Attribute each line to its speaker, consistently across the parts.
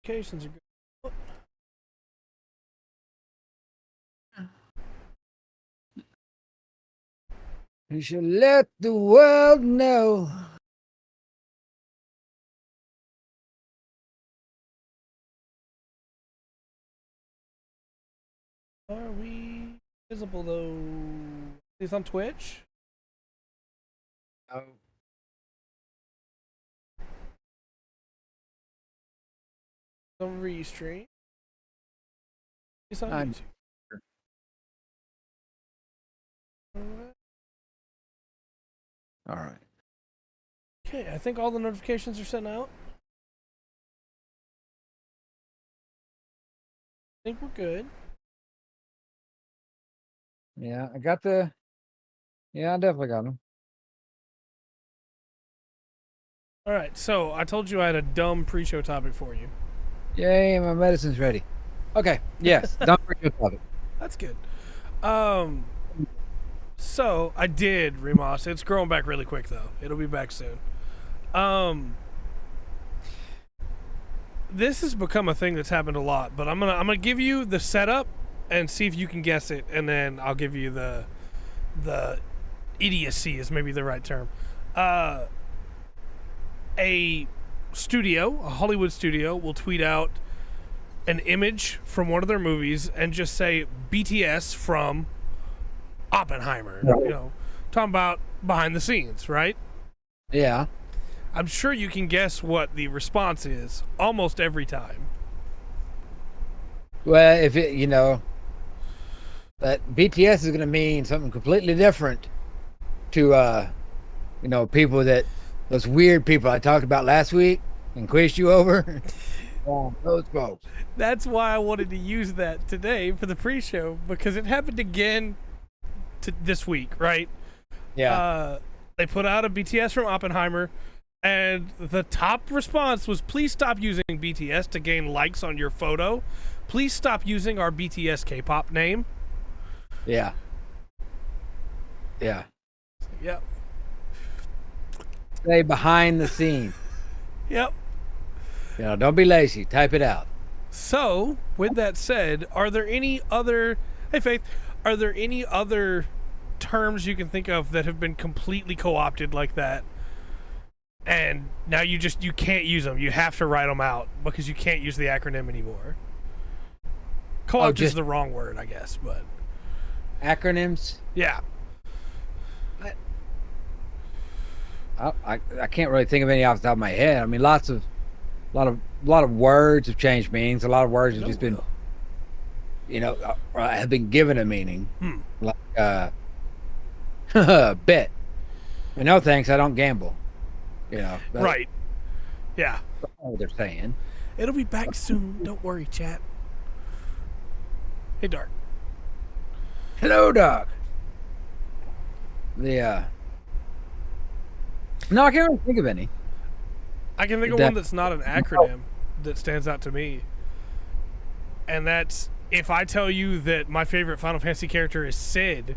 Speaker 1: Notifications are good.
Speaker 2: You should let the world know.
Speaker 1: Are we visible though? Is on Twitch?
Speaker 2: Oh.
Speaker 1: On Restream? It's on
Speaker 2: I'm
Speaker 1: YouTube.
Speaker 2: all right.
Speaker 1: Okay, I think all the notifications are sent out. I think we're good.
Speaker 2: Yeah, I got the. Yeah, I definitely got them.
Speaker 1: All right, so I told you I had a dumb pre-show topic for you.
Speaker 2: Yay, my medicine's ready. Okay, yes, don't forget about it.
Speaker 1: That's good. So I did Remoss. It's growing back really quick though. It'll be back soon. This has become a thing that's happened a lot, but I'm gonna give you the setup and see if you can guess it, and then I'll give you the idiocy is maybe the right term. A Hollywood studio, will tweet out an image from one of their movies and just say BTS from Oppenheimer. You know, talking about behind the scenes, right?
Speaker 2: Yeah.
Speaker 1: I'm sure you can guess what the response is almost every time.
Speaker 2: Well, if it, that BTS is going to mean something completely different to, people those weird people I talked about last week and quizzed you over. Those folks.
Speaker 1: That's why I wanted to use that today for the pre-show, because it happened again this week, right?
Speaker 2: Yeah.
Speaker 1: They put out a BTS from Oppenheimer, and the top response was, please stop using BTS to gain likes on your photo. Please stop using our BTS K-pop name.
Speaker 2: Yeah. Yeah.
Speaker 1: Yep.
Speaker 2: Stay behind the scene.
Speaker 1: Yep.
Speaker 2: Don't be lazy. Type it out.
Speaker 1: So, with that said, are there any other... Hey, Faith. Are there any other terms you can think of that have been completely co-opted like that? And now you can't use them. You have to write them out because you can't use the acronym anymore. Co-opt is the wrong word, I guess, but...
Speaker 2: Acronyms?
Speaker 1: Yeah.
Speaker 2: I can't really think of any off the top of my head. I mean, a lot of words have changed meanings. A lot of words have just been, have been given a meaning. Like, bet. No thanks, I don't gamble.
Speaker 1: Right. Yeah.
Speaker 2: That's what they're saying.
Speaker 1: It'll be back soon. Don't worry, chat. Hey, Dark.
Speaker 2: Hello, Doc. No, I can't really think of any.
Speaker 1: I can think of one that's not an acronym that stands out to me. And that's, if I tell you that my favorite Final Fantasy character is Sid,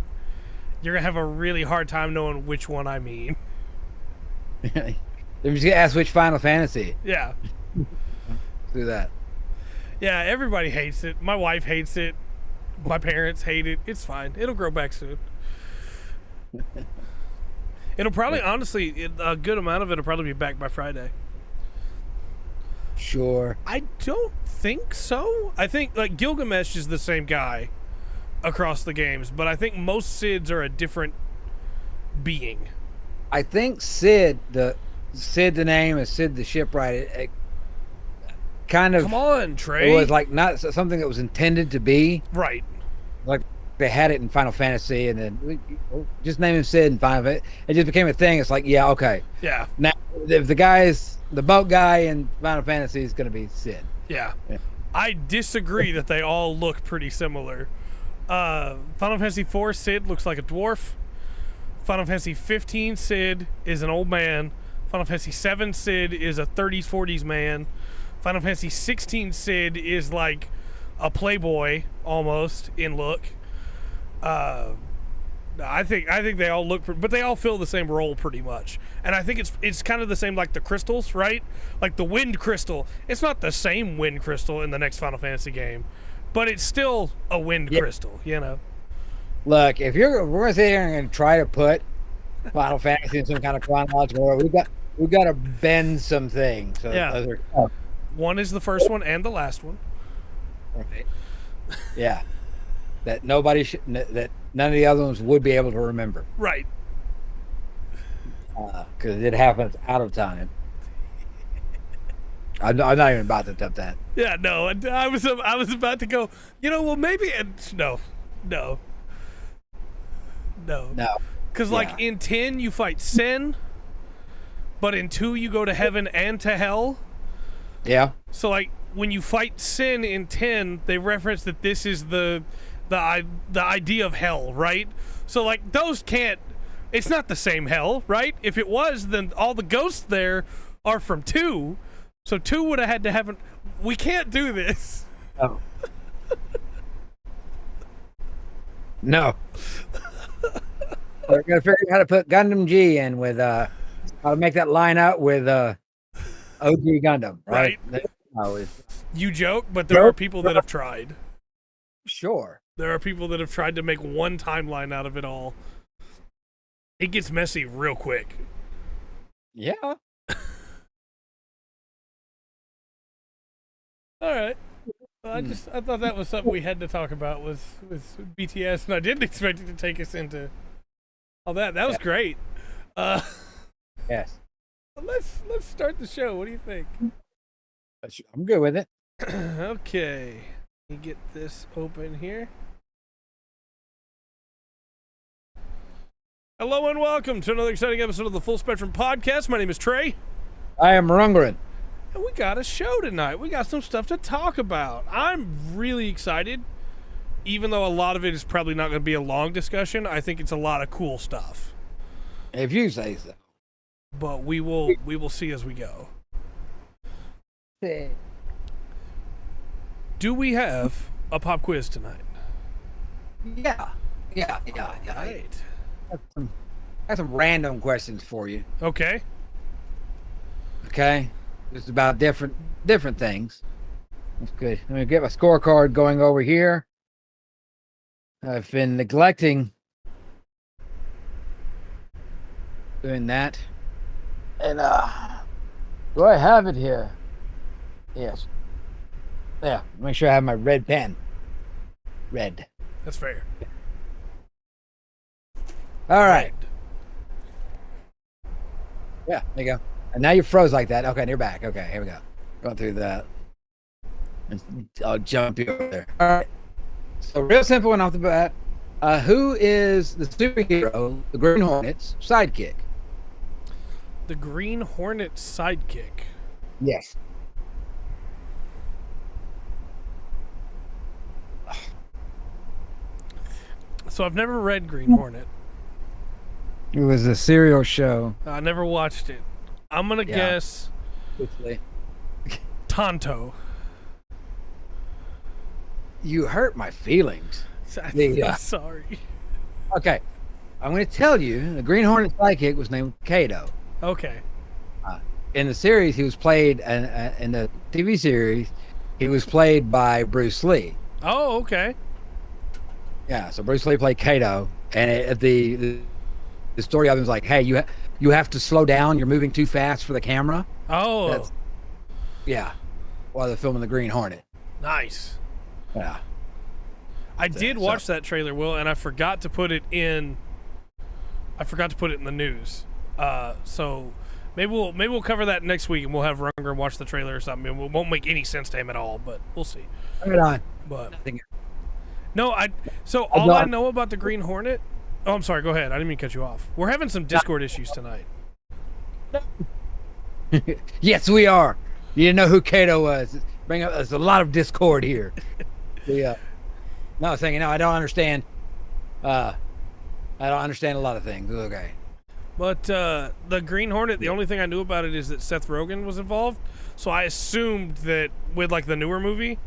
Speaker 1: you're going to have a really hard time knowing which one I mean.
Speaker 2: I'm just going to ask which Final Fantasy.
Speaker 1: Yeah.
Speaker 2: Do that.
Speaker 1: Yeah, everybody hates it. My wife hates it. My parents hate it. It's fine. It'll grow back soon. It'll probably, honestly, a good amount of it will probably be back by Friday.
Speaker 2: Sure.
Speaker 1: I don't think so. I think, Gilgamesh is the same guy across the games, but I think most Sids are a different being.
Speaker 2: I think Sid the name, is Sid the shipwright. It kind of...
Speaker 1: Come on, Trey.
Speaker 2: It was not something that was intended to be.
Speaker 1: Right.
Speaker 2: Like they had it in Final Fantasy, and then just name him Sid and Final Fantasy. It just became a thing. It's yeah, okay.
Speaker 1: Yeah.
Speaker 2: Now, if the boat guy in Final Fantasy is going to be Sid.
Speaker 1: Yeah. I disagree that they all look pretty similar. Final Fantasy IV Sid looks like a dwarf. Final Fantasy 15 Sid is an old man. Final Fantasy 7 Sid is a 30s, 40s man. Final Fantasy 16 Sid is like a playboy almost in look. I think they all look, but they all fill the same role pretty much. And I think it's kind of the same like the crystals, right? Like the wind crystal. It's not the same wind crystal in the next Final Fantasy game, but it's still a wind crystal, you know.
Speaker 2: Look, if we're gonna sit here and try to put Final Fantasy in some kind of chronological order, we've got to bend some things. So
Speaker 1: Yeah. One is the first one and the last one.
Speaker 2: Right. Yeah. That that none of the other ones would be able to remember.
Speaker 1: Right.
Speaker 2: Because it happens out of time. I'm not even about to attempt that.
Speaker 1: Yeah, no. I was about to go. Well, maybe. No. Because like in 10 you fight Sin, but in 2 you go to heaven and to hell.
Speaker 2: Yeah.
Speaker 1: So like when you fight Sin in 10, they reference that this is the idea of hell, right? So like those can't. It's not the same hell, right? If it was, then all the ghosts there are from 2. So 2 would have had to have. We can't do this.
Speaker 2: Oh. No. We're gonna figure out how to put Gundam G in with how to make that line out with OG Gundam, right?
Speaker 1: You joke, but there are people that have tried.
Speaker 2: Sure.
Speaker 1: There are people that have tried to make one timeline out of it all. It gets messy real quick.
Speaker 2: Yeah.
Speaker 1: All right. Well, I thought that was something we had to talk about with BTS, and I didn't expect it to take us into all that. That was great.
Speaker 2: Yes.
Speaker 1: Let's start the show. What do you think?
Speaker 2: I'm good with it.
Speaker 1: Okay. Let me get this open here. Hello and welcome to another exciting episode of the Full Spectrum Podcast. My name is Trey.
Speaker 2: I am Rungren.
Speaker 1: And we got a show tonight. We got some stuff to talk about. I'm really excited. Even though a lot of it is probably not going to be a long discussion, I think it's a lot of cool stuff.
Speaker 2: If you say so.
Speaker 1: But we will see as we go. Do we have a pop quiz tonight?
Speaker 2: Yeah.
Speaker 1: Right.
Speaker 2: I have some random questions for you.
Speaker 1: Okay.
Speaker 2: Just about different things. That's good. Let me get my scorecard going over here. I've been neglecting doing that. And do I have it here? Yes. Yeah, make sure I have my red pen. Red.
Speaker 1: That's fair.
Speaker 2: All right. Yeah, there you go. And now you froze like that. Okay, you're back. Okay, here we go. Going through that. I'll jump you over there. All right. So real simple one off the bat. Who is the superhero, the Green Hornet's sidekick?
Speaker 1: The Green Hornet sidekick.
Speaker 2: Yes.
Speaker 1: So I've never read Green Hornet.
Speaker 2: It was a serial show.
Speaker 1: I never watched it. I'm going to guess Tonto.
Speaker 2: You hurt my feelings.
Speaker 1: I'm sorry.
Speaker 2: Okay. I'm going to tell you, the Green Hornet sidekick was named Kato.
Speaker 1: Okay.
Speaker 2: In the series, he was played, in the TV series, he was played by Bruce Lee.
Speaker 1: Oh, okay.
Speaker 2: Yeah, so Bruce Lee played Kato, and the story of him is like, hey, you have to slow down. You're moving too fast for the camera.
Speaker 1: Oh.
Speaker 2: While they're filming the Green Hornet.
Speaker 1: Nice.
Speaker 2: Yeah.
Speaker 1: I did watch that trailer, Will, and I forgot to put it in. I forgot to put it in the news. So maybe we'll cover that next week, and we'll have Runger watch the trailer or something. It won't make any sense to him at all, but we'll see.
Speaker 2: Right on.
Speaker 1: But no, all I know about the Green Hornet. Oh, I'm sorry. Go ahead. I didn't mean to cut you off. We're having some Discord issues tonight.
Speaker 2: Yes, we are. You didn't know who Kato was. There's a lot of discord here. Yeah. No, I was saying, I don't understand. I don't understand a lot of things. Okay.
Speaker 1: But the Green Hornet, the only thing I knew about it is that Seth Rogen was involved. So I assumed that with like the newer movie,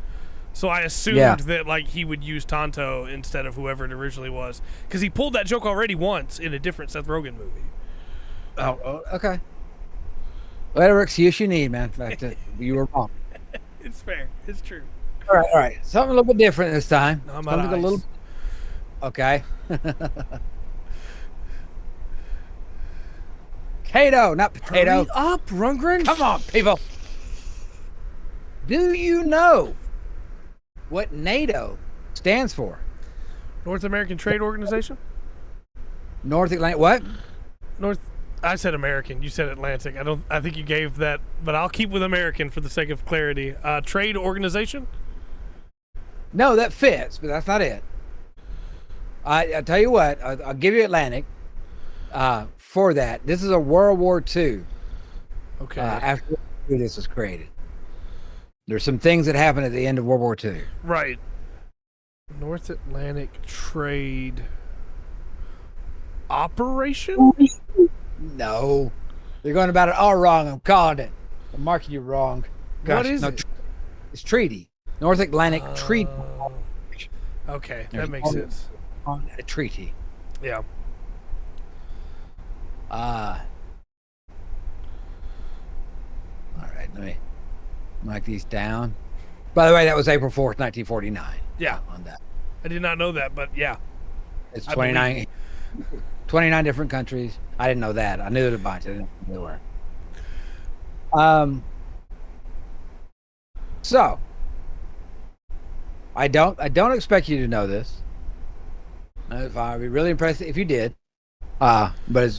Speaker 1: So I assumed that like he would use Tonto instead of whoever it originally was, because he pulled that joke already once in a different Seth Rogen movie.
Speaker 2: Oh, okay. Whatever excuse you need, man. In fact, you were wrong.
Speaker 1: It's fair. It's true.
Speaker 2: All right. Something a little bit different this time.
Speaker 1: I'm
Speaker 2: Something a little. Okay. Potato, not potato.
Speaker 1: Hurry up, Rundgren.
Speaker 2: Come on, people. Do you know what NATO stands for?
Speaker 1: North American Trade Organization?
Speaker 2: North Atlantic. What?
Speaker 1: I said American. You said Atlantic. I think you gave that, but I'll keep with American for the sake of clarity. Trade Organization?
Speaker 2: No, that fits, but that's not it. I tell you what. I'll give you Atlantic. For that, this is a World War II.
Speaker 1: Okay.
Speaker 2: After this was created, there's some things that happened at the end of World War II.
Speaker 1: Right. North Atlantic Trade Operation?
Speaker 2: No, you're going about it all wrong. I'm calling it. I'm marking you wrong. Gosh,
Speaker 1: what is it?
Speaker 2: It's treaty. North Atlantic Treaty.
Speaker 1: Okay, that makes sense.
Speaker 2: On a treaty.
Speaker 1: Yeah.
Speaker 2: All right, let me mark these down. By the way, that was April 4th, 1949.
Speaker 1: Yeah.
Speaker 2: On that.
Speaker 1: I did not know that, but yeah.
Speaker 2: It's 29 different countries. I didn't know that. I knew it a bunch. I didn't know they were. So I don't expect you to know this. I'd be really impressed if you did. But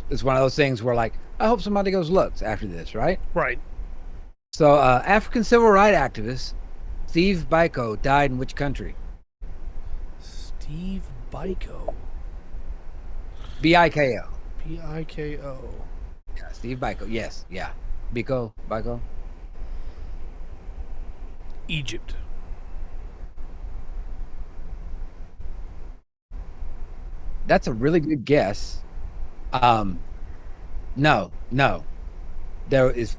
Speaker 2: it's one of those things where, like, I hope somebody goes looks after this, right?
Speaker 1: Right.
Speaker 2: So, African civil rights activist Steve Biko died in which country?
Speaker 1: Steve Biko.
Speaker 2: Biko.
Speaker 1: Biko.
Speaker 2: Yeah, Steve Biko. Yes. Yeah. Biko.
Speaker 1: Egypt.
Speaker 2: That's a really good guess. No. There is.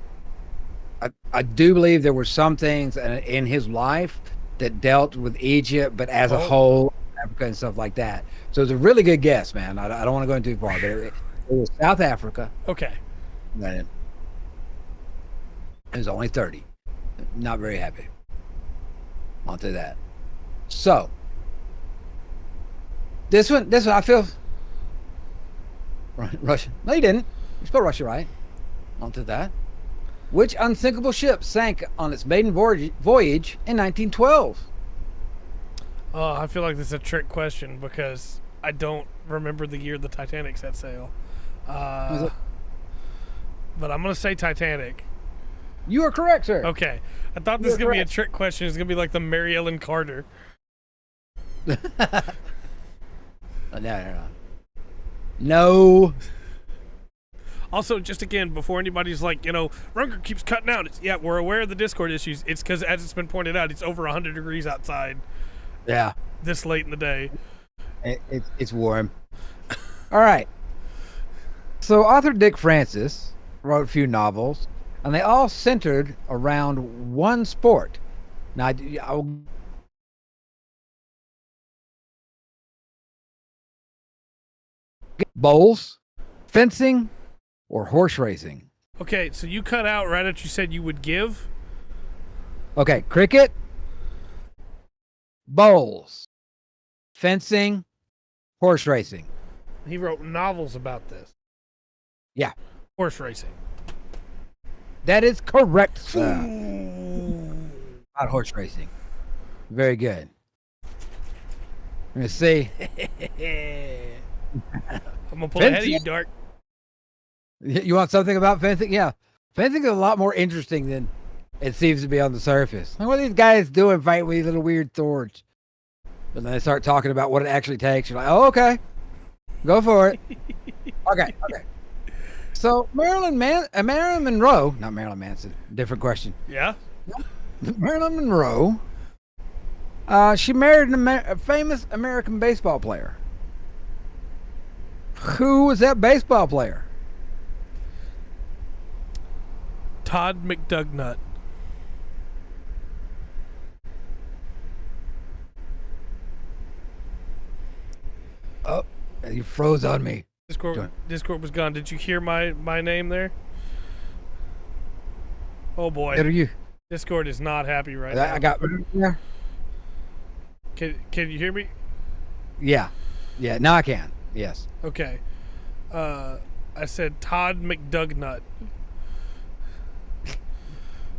Speaker 2: I do believe there were some things in his life that dealt with Egypt, but as a whole, Africa and stuff like that. So it's a really good guess, man. I don't want to go into too far, but it was South Africa.
Speaker 1: Okay.
Speaker 2: And it was only 30. Not very happy. I'll do that. So this one, I feel. Russia. No, you didn't. You spelled Russia right. Onto that. Which unsinkable ship sank on its maiden voyage in 1912?
Speaker 1: Oh, I feel like this is a trick question because I don't remember the year the Titanic set sail. But I'm going to say Titanic.
Speaker 2: You are correct, sir.
Speaker 1: Okay. I thought this was going to be a trick question. It's going to be like the Mary Ellen Carter.
Speaker 2: No.
Speaker 1: Also, just again, before anybody's like, Runger keeps cutting out. We're aware of the Discord issues. It's because, as it's been pointed out, it's over 100 degrees outside.
Speaker 2: Yeah.
Speaker 1: This late in the day.
Speaker 2: It's warm. All right. So, author Dick Francis wrote a few novels, and they all centered around one sport. Now, I'll bowls, fencing, or horse racing.
Speaker 1: Okay, so you cut out right after you said you would give.
Speaker 2: Okay, cricket, bowls, fencing, horse racing.
Speaker 1: He wrote novels about this.
Speaker 2: Yeah.
Speaker 1: Horse racing.
Speaker 2: That is correct, sir. About horse racing. Very good. Let me see.
Speaker 1: I'm going to pull ahead of you, Dark.
Speaker 2: You want something about fencing? Yeah. Fencing is a lot more interesting than it seems to be on the surface. Like, what are these guys doing fighting with these little weird swords? But then they start talking about what it actually takes. You're like, oh, okay. Go for it. Okay. So Marilyn Monroe, not Marilyn Manson, different question.
Speaker 1: Yeah?
Speaker 2: Marilyn Monroe, she married a famous American baseball player. Who was that baseball player?
Speaker 1: Todd McDugnut.
Speaker 2: You froze on me.
Speaker 1: Discord was gone. Did you hear my name there? Oh boy.
Speaker 2: What are you?
Speaker 1: Discord is not happy right now.
Speaker 2: I got. Yeah.
Speaker 1: Can you hear me?
Speaker 2: Yeah. Yeah. Now I can. Yes.
Speaker 1: Okay. I said Todd McDugnut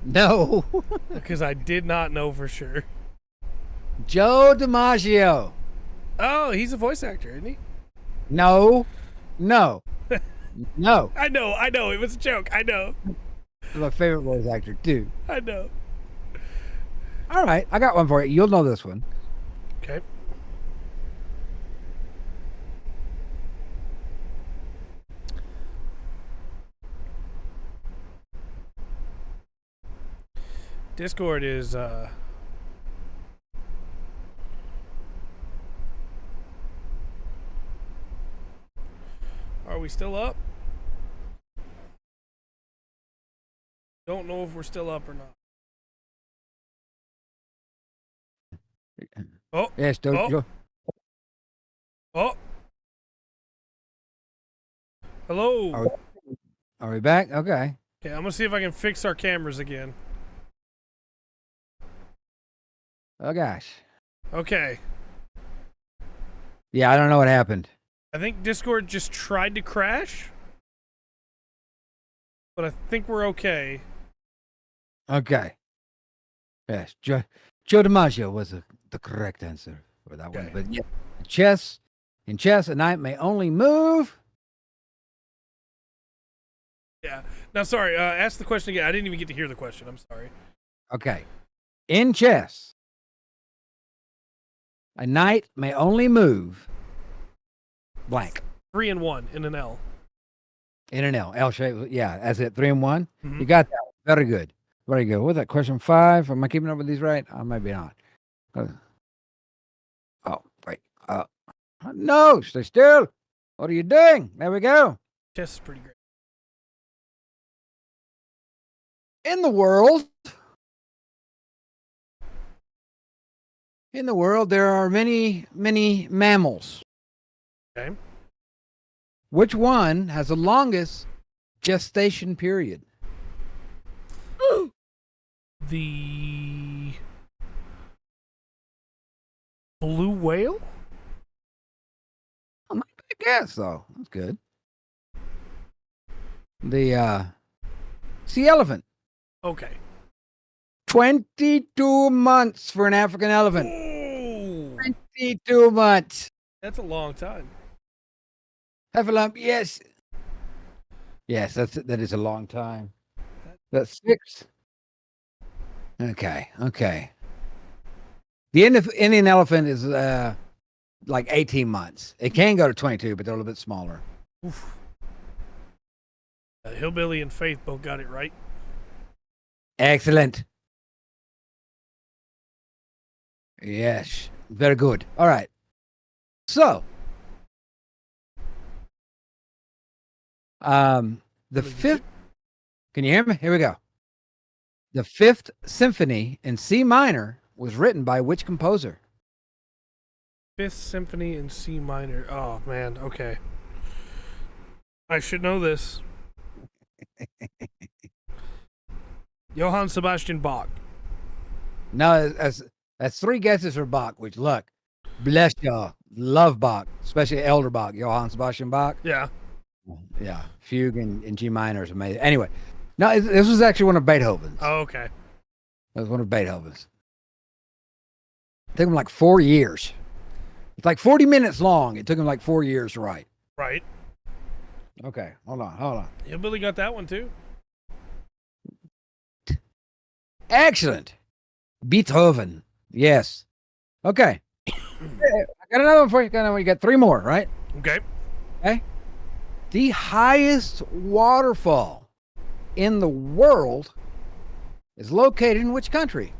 Speaker 2: No.
Speaker 1: because I did not know for sure.
Speaker 2: Joe DiMaggio.
Speaker 1: Oh, he's a voice actor, isn't he?
Speaker 2: No. No. No.
Speaker 1: I know. It was a joke. I know.
Speaker 2: He's my favorite voice actor too.
Speaker 1: I know.
Speaker 2: All right, I got one for you. You'll know this one.
Speaker 1: Okay. Discord is Are we still up? Don't know if we're still up or not. Oh.
Speaker 2: Yes, don't.
Speaker 1: Oh. Hello.
Speaker 2: Are we back? Okay.
Speaker 1: Okay, I'm gonna see if I can fix our cameras again.
Speaker 2: Oh gosh.
Speaker 1: Okay.
Speaker 2: Yeah, I don't know what happened.
Speaker 1: I think Discord just tried to crash, but I think we're okay.
Speaker 2: Okay. Yes, Joe DiMaggio was the correct answer for that one.
Speaker 1: Okay.
Speaker 2: But yeah, in chess, a knight may only move.
Speaker 1: Yeah. Now, sorry. Ask the question again. I didn't even get to hear the question. I'm sorry.
Speaker 2: Okay. In chess, a knight may only move blank.
Speaker 1: 3 and 1 in an L.
Speaker 2: In an L. L shape. Yeah, that's it. 3 and 1.
Speaker 1: Mm-hmm.
Speaker 2: You got that. Very good. Very good. What's that? Question 5. Am I keeping up with these right? Maybe not. Oh, wait. No, stay still. What are you doing? There we go.
Speaker 1: Chess is pretty great.
Speaker 2: In the world, there are many, many mammals.
Speaker 1: Okay.
Speaker 2: Which one has the longest gestation period?
Speaker 1: The blue whale?
Speaker 2: I guess so. That's good. The sea elephant.
Speaker 1: Okay.
Speaker 2: 22 months for an African elephant.
Speaker 1: Ooh,
Speaker 2: 22 months.
Speaker 1: that's a long time.
Speaker 2: Heffalump, yes. Yes, that is a long time. That's 6. Okay. The Indian elephant is like 18 months. It can go to 22, but they're a little bit smaller.
Speaker 1: Oof. Hillbilly and Faith both got it right.
Speaker 2: Excellent. Yes, very good. All right. So, the fifth. Can you hear me? Here we go. The Fifth Symphony in C minor was written by which composer?
Speaker 1: Fifth Symphony in C minor. Oh man. Okay. I should know this. Johann Sebastian Bach.
Speaker 2: No, that's 3 guesses for Bach. Which, look, bless y'all, love Bach, especially Elder Bach, Johann Sebastian Bach.
Speaker 1: Yeah.
Speaker 2: Yeah, fugue in G minor is amazing. Anyway, no, this was actually one of Beethoven's.
Speaker 1: Oh, okay.
Speaker 2: It was one of Beethoven's. It took him like 4 years. It's like 40 minutes long. It took him like 4 years to write.
Speaker 1: Right.
Speaker 2: Okay, hold on.
Speaker 1: Hillbilly got that one too.
Speaker 2: Excellent. Beethoven. Yes. Okay. I got another one for you. You got 3 more, right?
Speaker 1: Okay.
Speaker 2: The highest waterfall in the world is located in which country?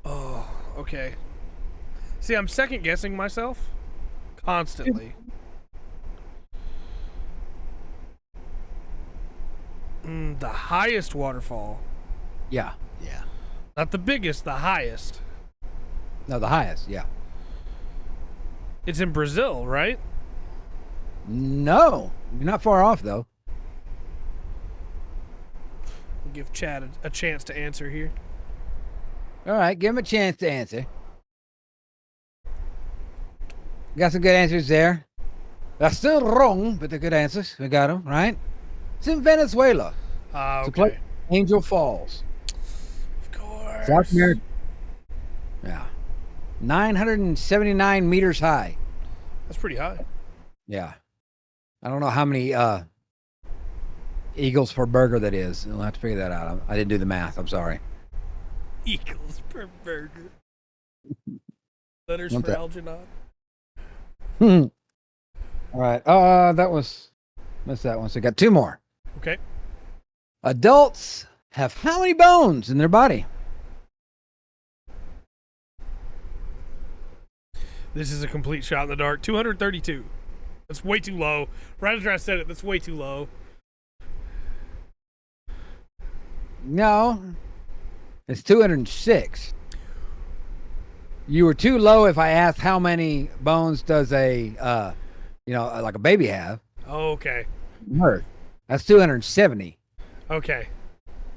Speaker 1: Oh, okay. See, I'm second guessing myself constantly. The highest waterfall.
Speaker 2: Yeah.
Speaker 1: Not the biggest, the highest.
Speaker 2: No, the highest. Yeah.
Speaker 1: It's in Brazil, right?
Speaker 2: No, you're not far off though.
Speaker 1: We'll give Chad a chance to answer here.
Speaker 2: All right, give him a chance to answer. Got some good answers there. That's still wrong, but they're good answers. We got them, right? It's in Venezuela.
Speaker 1: Okay.
Speaker 2: Angel Falls.
Speaker 1: Of course.
Speaker 2: South America. Yeah. 979 meters high.
Speaker 1: That's pretty high.
Speaker 2: Yeah. I don't know how many eagles per burger that is. We'll have to figure that out. I didn't do the math. I'm sorry.
Speaker 1: Eagles per burger. Letters
Speaker 2: What's
Speaker 1: for
Speaker 2: that?
Speaker 1: Algernon.
Speaker 2: All right. Missed that one. So we got two more.
Speaker 1: Okay.
Speaker 2: Adults have how many bones in their body?
Speaker 1: This is a complete shot in the dark. 232. That's way too low. Right after I said it, that's way too low.
Speaker 2: No. It's 206. You were too low if I asked how many bones does a like a baby have.
Speaker 1: Oh, okay.
Speaker 2: Birth. That's 270.
Speaker 1: Okay.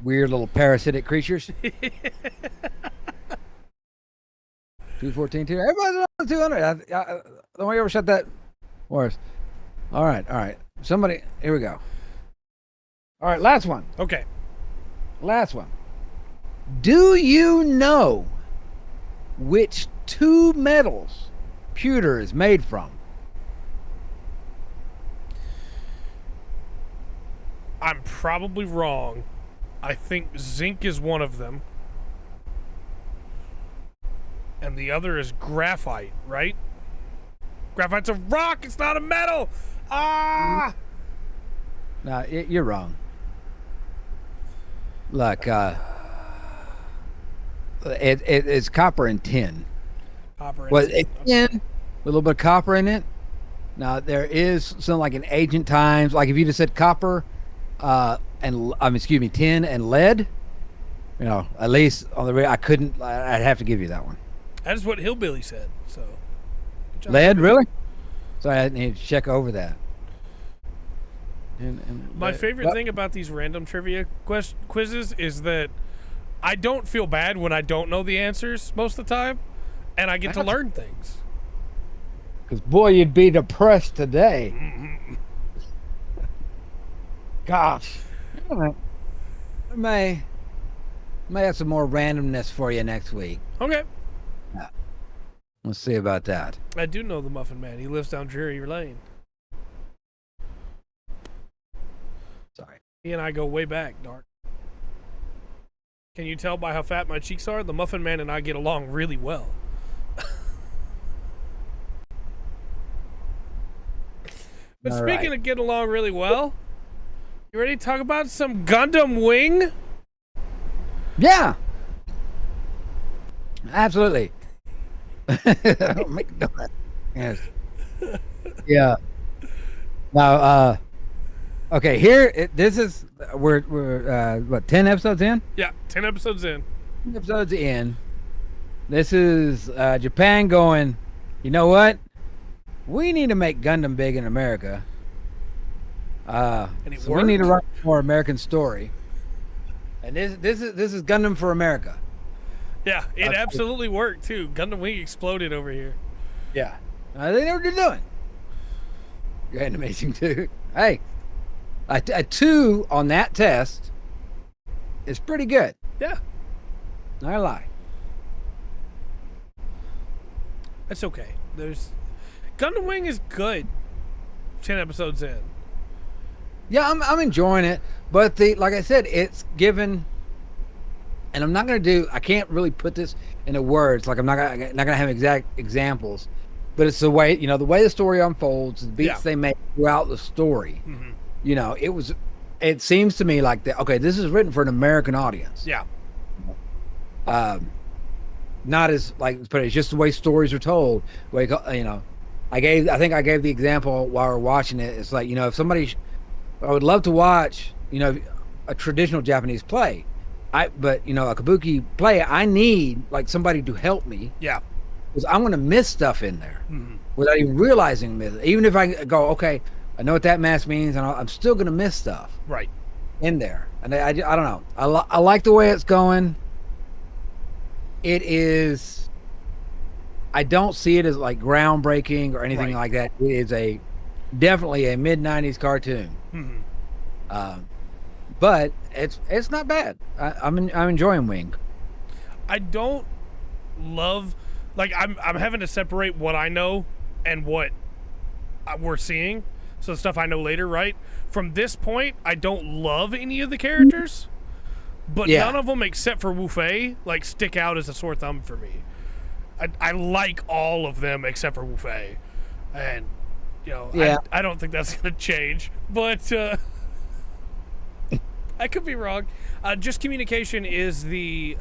Speaker 2: Weird little parasitic creatures. 214, 2. Everybody's on 200. Don't we ever shut that worse. All right. Somebody, here we go. All right, last one.
Speaker 1: Okay.
Speaker 2: Last one. Do you know which two metals pewter is made from?
Speaker 1: I'm probably wrong. I think zinc is one of them. And the other is graphite, right? Graphite's a rock. It's not a metal. Ah!
Speaker 2: No, you're wrong. Look, it's copper and tin.
Speaker 1: Copper and
Speaker 2: Well,
Speaker 1: tin.
Speaker 2: it's tin with a little bit of copper in it. Now, there is something like in ancient times, like if you just said copper, tin and lead, at least on the I'd have to give you that one.
Speaker 1: That is what Hillbilly said. So, good job.
Speaker 2: Lead, really? So I need to check over that.
Speaker 1: My favorite thing about these random trivia quizzes is that I don't feel bad when I don't know the answers most of the time, and I get to learn things.
Speaker 2: Because, boy, you'd be depressed today. Gosh. I may have some more randomness for you next week.
Speaker 1: Okay.
Speaker 2: Let's see about that.
Speaker 1: I do know the Muffin Man. He lives down Drury Lane.
Speaker 2: Sorry.
Speaker 1: He and I go way back, Dark. Can you tell by how fat my cheeks are? The Muffin Man and I get along really well. But
Speaker 2: All
Speaker 1: speaking
Speaker 2: right.
Speaker 1: of getting along really well, you ready to talk about some Gundam Wing?
Speaker 2: Yeah. Absolutely. Yes. Yeah. Now, okay, we're what, 10 episodes in?
Speaker 1: Yeah, 10 episodes in.
Speaker 2: 10 episodes in. This is Japan going, you know what? We need to make Gundam big in America.
Speaker 1: And it
Speaker 2: So
Speaker 1: worked.
Speaker 2: we need to write more American story. And this is Gundam for America.
Speaker 1: Yeah, it absolutely worked too. Gundam Wing exploded over here.
Speaker 2: Yeah. They know what they're doing. You're animating too. Hey, a 2 on that test is pretty good.
Speaker 1: Yeah,
Speaker 2: Not gonna lie.
Speaker 1: that's okay. Gundam Wing is good. 10 episodes in.
Speaker 2: Yeah, I'm enjoying it, but like I said, it's given. And I'm not gonna I can't really put this into words. Like I'm not gonna have exact examples, but it's the way the way the story unfolds, the beats they make throughout the story.
Speaker 1: Mm-hmm.
Speaker 2: It seems to me like that. Okay, this is written for an American audience.
Speaker 1: Yeah.
Speaker 2: Not as but it's just the way stories are told. I think I gave the example while we're watching it. It's like if somebody, I would love to watch a traditional Japanese play. But a kabuki play, I need like somebody to help me.
Speaker 1: Yeah.
Speaker 2: because I'm going to miss stuff in there
Speaker 1: Mhm.
Speaker 2: without even realizing it. Even if I go, okay, I know what that mask means, and I'm still going to miss stuff
Speaker 1: Right.
Speaker 2: in there. And I don't know. I like the way it's going. It is. I don't see it as like groundbreaking or anything
Speaker 1: Right.
Speaker 2: like that. It is definitely a mid-90s cartoon.
Speaker 1: Mhm.
Speaker 2: But it's not bad. I'm enjoying Wing.
Speaker 1: I don't love, like, I'm having to separate what I know and what we're seeing. So stuff I know later, right? From this point, I don't love any of the characters, but
Speaker 2: Yeah.
Speaker 1: none of them except for Wu Fei like stick out as a sore thumb for me. I like all of them except for Wu Fei, and
Speaker 2: Yeah.
Speaker 1: I don't think that's gonna change, but I could be wrong. Just communication is the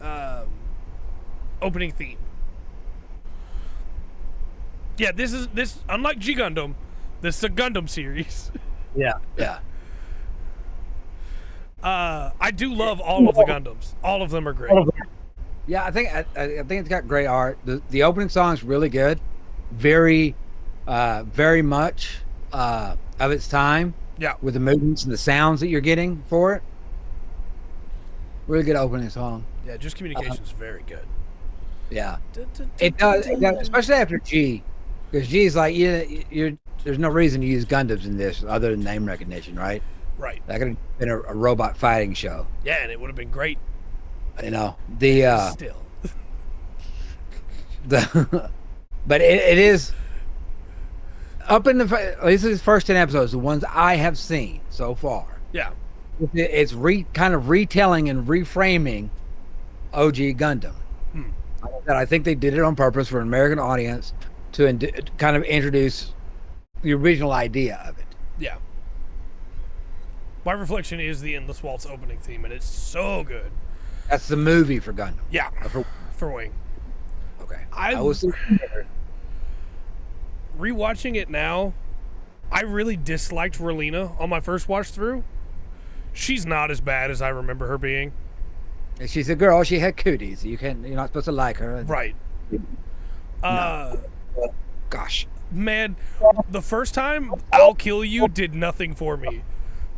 Speaker 1: opening theme. Yeah, this unlike G Gundam, this is a Gundam series.
Speaker 2: Yeah. Yeah.
Speaker 1: I do love all of the Gundams. All of them are great.
Speaker 2: Yeah, I think it's got great art. The opening song is really good, very, very much of its time.
Speaker 1: Yeah.
Speaker 2: With the movements and the sounds that you're getting for it. Really good opening song.
Speaker 1: Yeah, just communication is very good.
Speaker 2: Yeah, it does, especially after G, because G's like you're. There's no reason to use Gundams in this other than name recognition, right?
Speaker 1: Right.
Speaker 2: That could have been a robot fighting show.
Speaker 1: Yeah, and it would have been great.
Speaker 2: The
Speaker 1: still.
Speaker 2: but it is up in at least these first 10 episodes, the ones I have seen so far.
Speaker 1: Yeah.
Speaker 2: It's kind of retelling and reframing OG Gundam. I think they did it on purpose for an American audience to kind of introduce the original idea of it.
Speaker 1: Yeah. My Reflection is the Endless Waltz opening theme, and it's so good.
Speaker 2: That's the movie for Gundam.
Speaker 1: Yeah. For Wing.
Speaker 2: Okay.
Speaker 1: I was rewatching it now. I really disliked Relina on my first watch through. She's not as bad as I remember her being.
Speaker 2: She's a girl. She had cooties. You're not supposed to like her.
Speaker 1: Right.
Speaker 2: Gosh.
Speaker 1: Man, the first time I'll Kill You did nothing for me.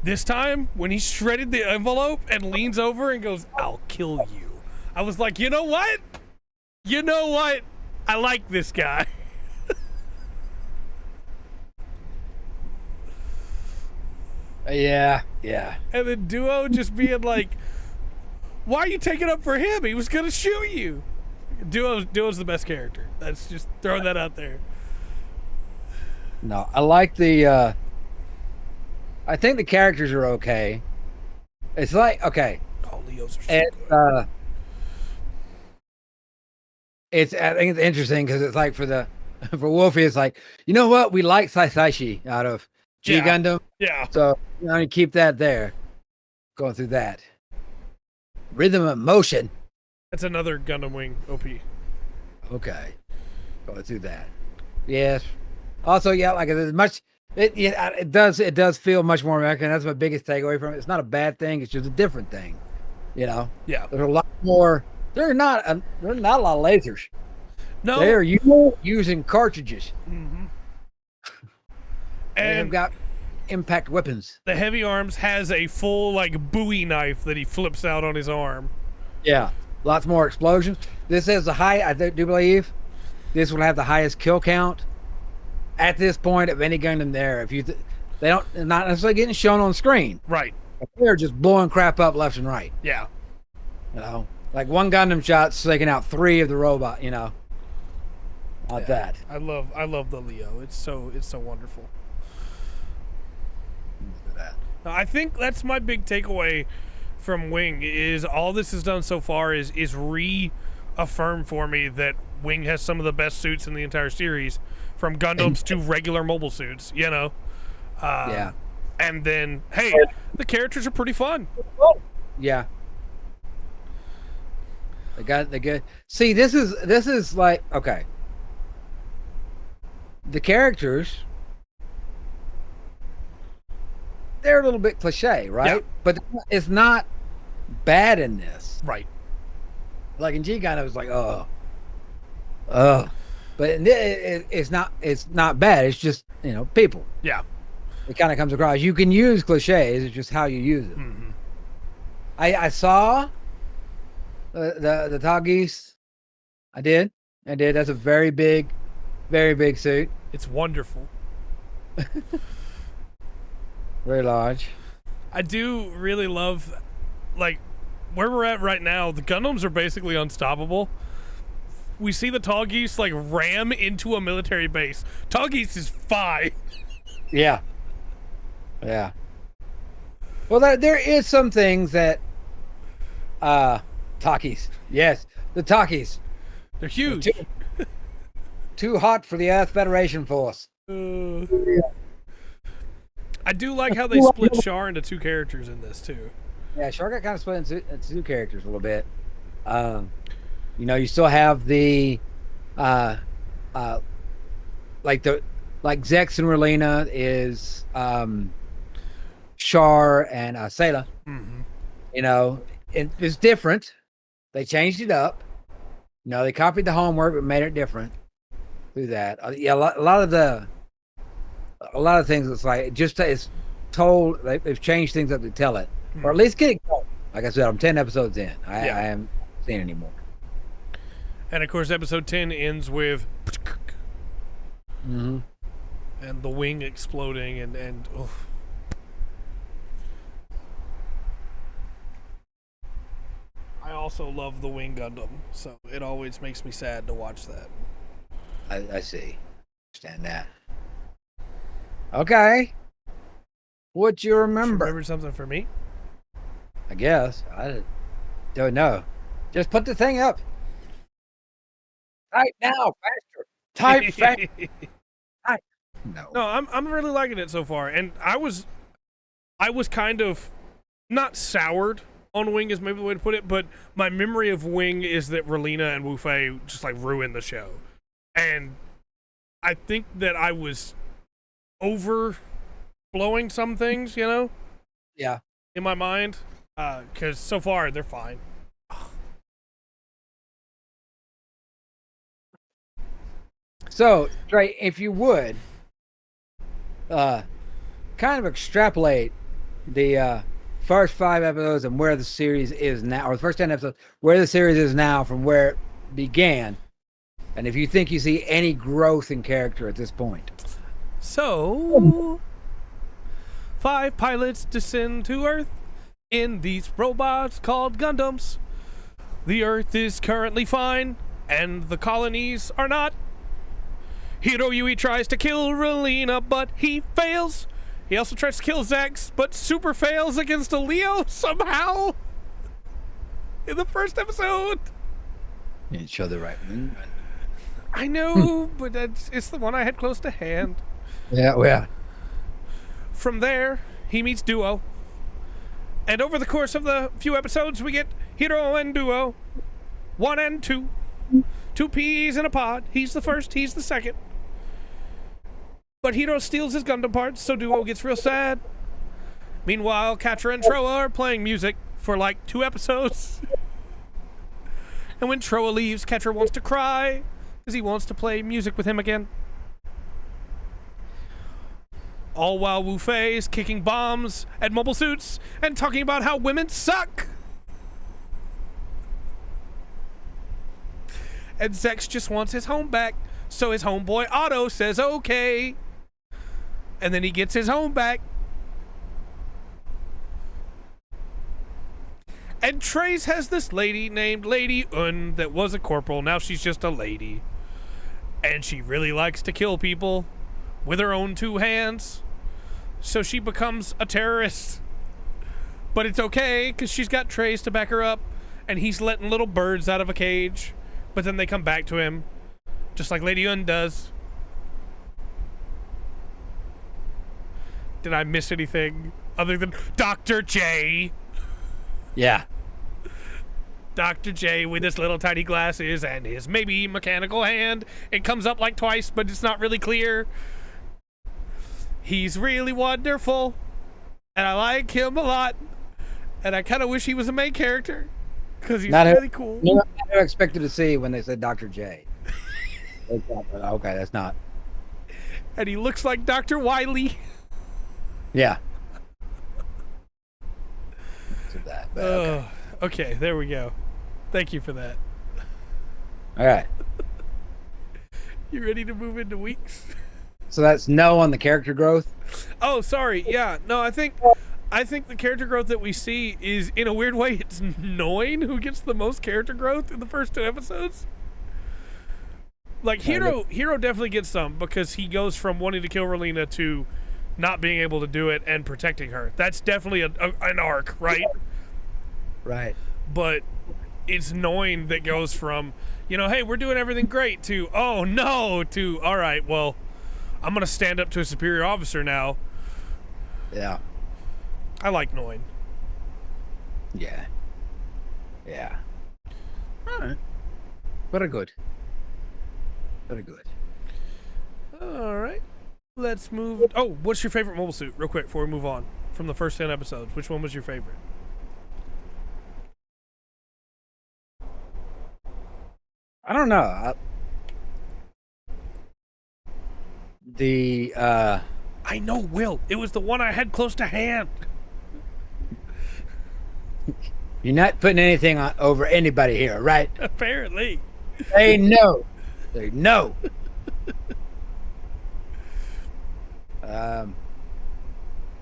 Speaker 1: This time, when he shredded the envelope and leans over and goes, "I'll kill you," I was like, you know what? You know what? I like this guy.
Speaker 2: Yeah.
Speaker 1: And then Duo just being like, why are you taking up for him? He was going to shoot you. Duo's the best character. That's just throwing that out there.
Speaker 2: No, I like the I think the characters are okay. It's like, okay.
Speaker 1: Oh, Leos are so good.
Speaker 2: I think it's interesting because it's like for Wolfie, it's like, you know what? We like Saisashi out of G Gundam.
Speaker 1: Yeah.
Speaker 2: So you keep that there. Going through that. Rhythm of Motion.
Speaker 1: That's another Gundam Wing OP.
Speaker 2: Okay. Going through that. Yes. Also, yeah, like as much it does feel much more American. That's my biggest takeaway from it. It's not a bad thing, it's just a different thing.
Speaker 1: Yeah.
Speaker 2: There's a lot more. There's not a lot of lasers.
Speaker 1: No.
Speaker 2: They're using cartridges.
Speaker 1: Mm-hmm.
Speaker 2: And they've got impact weapons.
Speaker 1: The Heavy Arms has a full like Bowie knife that he flips out on his arm.
Speaker 2: Yeah. Lots more explosions. This is I do believe this will have the highest kill count at this point of any Gundam there. If they don't, not necessarily getting shown on screen.
Speaker 1: Right.
Speaker 2: They're just blowing crap up left and right.
Speaker 1: Yeah.
Speaker 2: Like one Gundam shot's taking out 3 of the robot, Like that.
Speaker 1: I love the Leo. It's so wonderful. Now, I think that's my big takeaway from Wing is all this has done so far is reaffirm for me that Wing has some of the best suits in the entire series, from Gundams to regular mobile suits,
Speaker 2: Yeah.
Speaker 1: And then, hey, the characters are pretty fun.
Speaker 2: Yeah. They good. See, this is like, okay. The characters, they're a little bit cliche, right?
Speaker 1: Yeah.
Speaker 2: But it's not bad in this.
Speaker 1: Right.
Speaker 2: Like in G Gundam, it was like, but it's not. It's not bad. It's just people.
Speaker 1: Yeah.
Speaker 2: It kind of comes across. You can use cliches. It's just how you use it.
Speaker 1: Mm-hmm.
Speaker 2: I saw the Tagis. I did. That's a very big suit.
Speaker 1: It's wonderful.
Speaker 2: Very large.
Speaker 1: I do really love, like, where we're at right now. The Gundams are basically unstoppable. We see the Tall Geese, like, ram into a military base. Tall Geese is fine.
Speaker 2: Yeah. Yeah. Well, there is some things that, Takis. Yes, the Takis.
Speaker 1: They're huge.
Speaker 2: Too hot for the Earth Federation force.
Speaker 1: I do like how they split Char into two characters in this too.
Speaker 2: Yeah, Char got kind of split into two characters a little bit. You still have the, like Zex and Relena is Char and Sayla.
Speaker 1: Mm-hmm.
Speaker 2: It's different. They changed it up. They copied the homework but made it different through that. Yeah, a lot of things. It's like it's told. They've changed things up to tell it, or at least get it going. Like I said, I'm 10 episodes in. I haven't seen anymore.
Speaker 1: And of course, episode 10 ends with
Speaker 2: and
Speaker 1: the wing exploding and oof. I also love the Wing Gundam, so it always makes me sad to watch that.
Speaker 2: I see. Understand that. Okay. What you remember?
Speaker 1: Remember something for me?
Speaker 2: I guess. I don't know. Just put the thing up. Type now, faster. Type fast. Type. No.
Speaker 1: No, I'm really liking it so far, and I was kind of not soured on Wing is maybe the way to put it, but my memory of Wing is that Relena and Wu Fei just like ruined the show, and I think that I was overblowing some things,
Speaker 2: Yeah.
Speaker 1: in my mind, because so far they're fine.
Speaker 2: So, Trey, if you would, kind of extrapolate the first 5 episodes and where the series is now, or the first 10 episodes, where the series is now from where it began, and if you think you see any growth in character at this point.
Speaker 1: So, 5 pilots descend to Earth in these robots called Gundams. The Earth is currently fine, and the colonies are not. Hiro Yui tries to kill Relena, but he fails. He also tries to kill Zex, but super fails against a Leo somehow. In the first episode.
Speaker 2: You didn't show the right one.
Speaker 1: I know, but it's the one I had close to hand.
Speaker 2: Yeah, well.
Speaker 1: From there, he meets Duo. And over the course of the few episodes, we get Hiro and Duo. 1 and 2. 2 peas in a pod. He's the first, he's the second. But Hiro steals his Gundam parts, so Duo gets real sad. Meanwhile, Katra and Troa are playing music for like 2 episodes. And when Troa leaves, Katra wants to cry because he wants to play music with him again. All while Wu Fei is kicking bombs at mobile suits and talking about how women suck. And Zex just wants his home back, so his homeboy Otto says okay. And then he gets his home back. And Trace has this lady named Lady Un that was a corporal. Now she's just a lady. And she really likes to kill people with her own 2 hands. So she becomes a terrorist. But it's okay, because she's got Trace to back her up. And he's letting little birds out of a cage. But then they come back to him. Just like Lady Un does. Did I miss anything other than Dr. J?
Speaker 2: Yeah.
Speaker 1: Dr. J with his little tiny glasses and his maybe mechanical hand. It comes up like twice, but it's not really clear. He's really wonderful. And I like him a lot. And I kind of wish he was a main character. Because he's really cool.
Speaker 2: Not what I expected to see when they said Dr. J. Okay, that's not.
Speaker 1: And he looks like Dr. Wiley.
Speaker 2: Yeah. To that, but okay.
Speaker 1: Okay, there we go. Thank you for that.
Speaker 2: All right.
Speaker 1: You ready to move into weeks?
Speaker 2: So that's no on the character growth.
Speaker 1: Oh, sorry. Yeah. No, I think the character growth that we see is, in a weird way, it's Noin who gets the most character growth in the first 2 episodes. Like Hero definitely gets some because he goes from wanting to kill Relina to not being able to do it and protecting her. That's definitely an arc, right?
Speaker 2: Right.
Speaker 1: But it's Noin that goes from, hey, we're doing everything great to, oh no, to, all right, well, I'm going to stand up to a superior officer now.
Speaker 2: Yeah.
Speaker 1: I like Noin.
Speaker 2: Yeah. Yeah. All right. Very good. Very good.
Speaker 1: All right. Let's move. Oh, what's your favorite mobile suit? Real quick before we move on from the first 10 episodes. Which one was your favorite?
Speaker 2: I don't know.
Speaker 1: I know, Will. It was the one I had close to hand.
Speaker 2: You're not putting anything over anybody here, right?
Speaker 1: Apparently.
Speaker 2: They know. They know.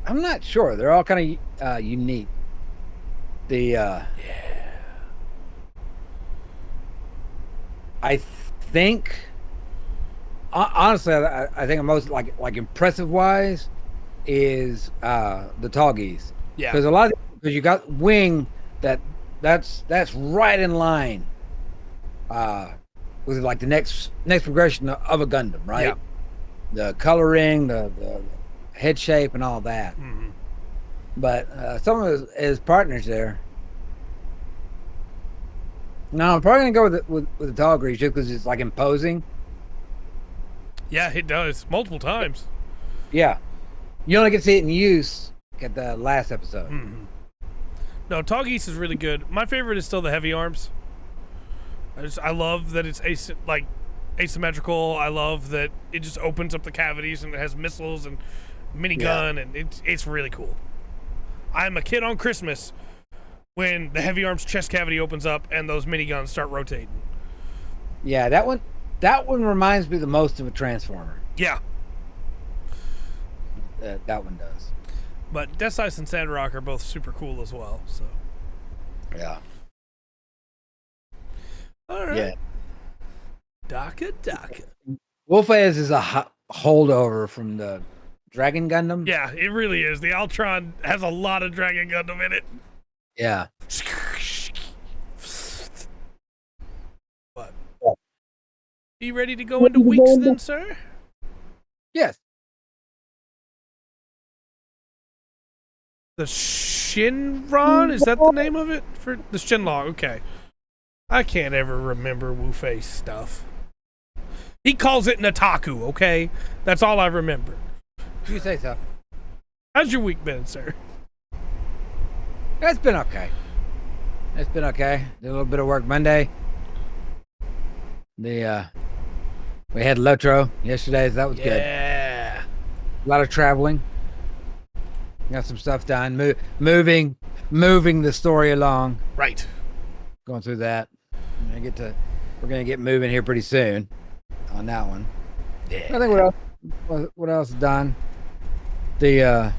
Speaker 2: I'm not sure. They're all kind of unique.
Speaker 1: Yeah.
Speaker 2: I think, honestly, I think the most like impressive wise is the Toggies.
Speaker 1: Yeah.
Speaker 2: Because because you got Wing that's right in line with like the next progression of a Gundam, right?
Speaker 1: Yeah.
Speaker 2: The coloring, the head shape, and all that.
Speaker 1: Mm-hmm.
Speaker 2: But some of his partners there. No, I'm probably gonna go with the Toggies just because it's like imposing.
Speaker 1: Yeah, it does multiple times.
Speaker 2: Yeah, you only get to see it in use at the last episode.
Speaker 1: Mm-hmm. No, Toggies is really good. My favorite is still the heavy arms. I love that it's asymmetrical. I love that it just opens up the cavities and it has missiles and minigun, and it's really cool. I'm a kid on Christmas when the heavy arms chest cavity opens up and those miniguns start rotating.
Speaker 2: Yeah, that one reminds me the most of a Transformer.
Speaker 1: Yeah.
Speaker 2: That one does.
Speaker 1: But Death Size and Sandrock are both super cool as well. So.
Speaker 2: Yeah.
Speaker 1: All right.
Speaker 2: Yeah.
Speaker 1: Daka.
Speaker 2: Wolfaz is a holdover from the Dragon Gundam.
Speaker 1: Yeah, it really is. The Ultron has a lot of Dragon Gundam in it.
Speaker 2: Yeah.
Speaker 1: What? You ready to go into weeks then, sir?
Speaker 2: Yes.
Speaker 1: The Shinron? Is that the name of it? For the Shinlong, okay. I can't ever remember Wu-Fei's stuff. He calls it Nataku, okay? That's all I remember.
Speaker 2: You say so.
Speaker 1: How's your week been, sir?
Speaker 2: It's been okay. Did a little bit of work Monday. We had Lotro yesterday, so that was good.
Speaker 1: Yeah.
Speaker 2: A lot of traveling. Got some stuff done. Moving the story along.
Speaker 1: Right.
Speaker 2: Going through that. We're gonna get moving here pretty soon on that one.
Speaker 1: Yeah.
Speaker 2: I think what else is done? I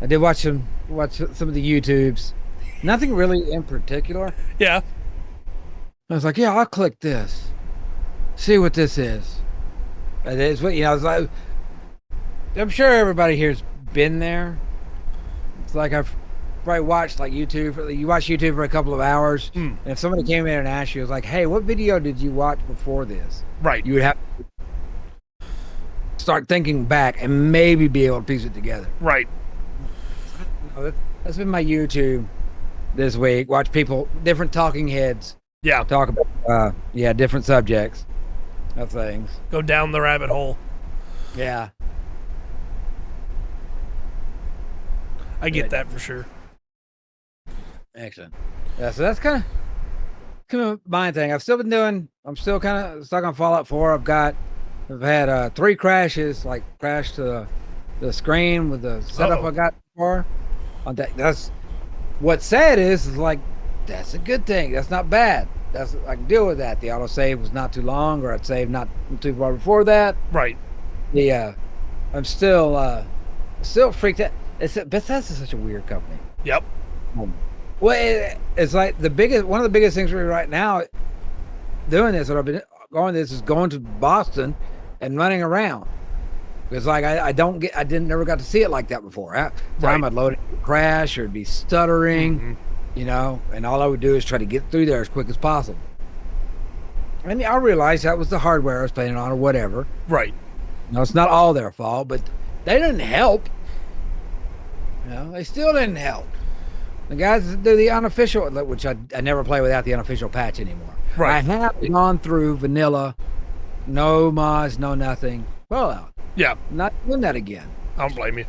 Speaker 2: did watch some of the YouTubes. Nothing really in particular.
Speaker 1: Yeah.
Speaker 2: I was like, yeah, I'll click this. See what this is. And it's what I was like, I'm sure everybody here's been there. It's like I've probably watched like YouTube. You watch YouTube for a couple of hours, and if somebody came in and asked you, it was like, hey, what video did you watch before this?
Speaker 1: Right.
Speaker 2: You would have to start thinking back and maybe be able to piece it together.
Speaker 1: Right.
Speaker 2: That's been my YouTube this week. Watch different talking heads.
Speaker 1: Yeah.
Speaker 2: Talk about different subjects of things.
Speaker 1: Go down the rabbit hole.
Speaker 2: Yeah.
Speaker 1: I get that for sure.
Speaker 2: Excellent. Yeah, so that's kind combined thing. I've still been doing. I'm still kind of stuck on Fallout 4. I've had 3 crashes, like crash to the screen with the setup I got before. On that, that's what's sad is like that's a good thing. That's not bad. That's I can deal with that. The autosave was not too long, or I'd saved not too far before that.
Speaker 1: Right.
Speaker 2: I'm still freaked out. Bethesda's such a weird company.
Speaker 1: Yep.
Speaker 2: Well, it's like one of the biggest things for me right now doing this, what I've been is going to Boston and running around. Because like I never got to see it like that before. I'd load it, crash, or it'd be stuttering, and all I would do is try to get through there as quick as possible. And I realized that was the hardware I was playing on or whatever.
Speaker 1: Right.
Speaker 2: It's not all their fault, but they didn't help. They still didn't help. The guys that do the unofficial, which I never play without the unofficial patch anymore.
Speaker 1: Right.
Speaker 2: I have gone through vanilla, no mods, no nothing. Fallout.
Speaker 1: Yeah.
Speaker 2: Not doing that again.
Speaker 1: I don't blame you.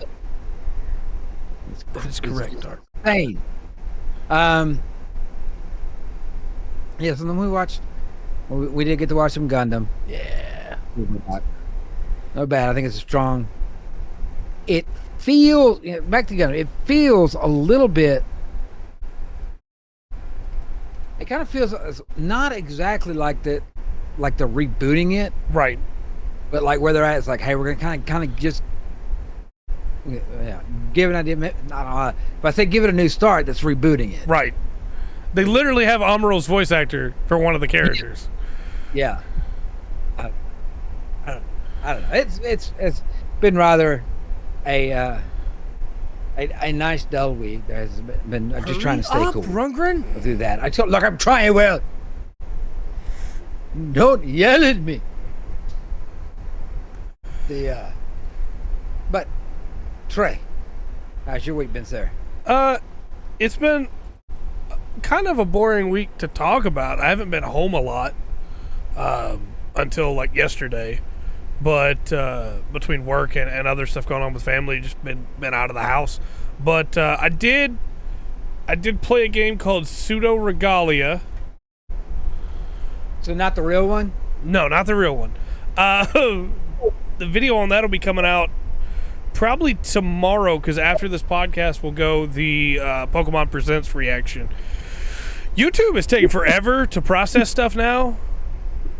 Speaker 1: That's correct, Dark.
Speaker 2: Pain. So then we watched. We did get to watch some Gundam.
Speaker 1: Yeah.
Speaker 2: Not bad. I think it's a strong. It feels back to Gundam. It feels a little bit. It kind of feels not exactly like they're rebooting it,
Speaker 1: right?
Speaker 2: But like where they're at, it's like, hey, we're gonna kind of just give an idea. If I say give it a new start, that's rebooting it,
Speaker 1: right? They literally have Amuro's voice actor for one of the characters.
Speaker 2: Yeah. I don't know. It's been rather a nice dull week. There's been I'm just trying to stay cool.
Speaker 1: Rundgren?
Speaker 2: I'll do that. Look, I'm trying. Well, don't yell at me. But Trey, how's your week been, sir?
Speaker 1: It's been kind of a boring week to talk about. I haven't been home a lot until like yesterday, but between work and other stuff going on with family, just been out of the house. But I did play a game called Pseudo Regalia.
Speaker 2: So not the real one?
Speaker 1: No, not the real one. The video on that will be coming out probably tomorrow, because after this podcast will go the Pokemon Presents reaction. YouTube is taking forever to process stuff now.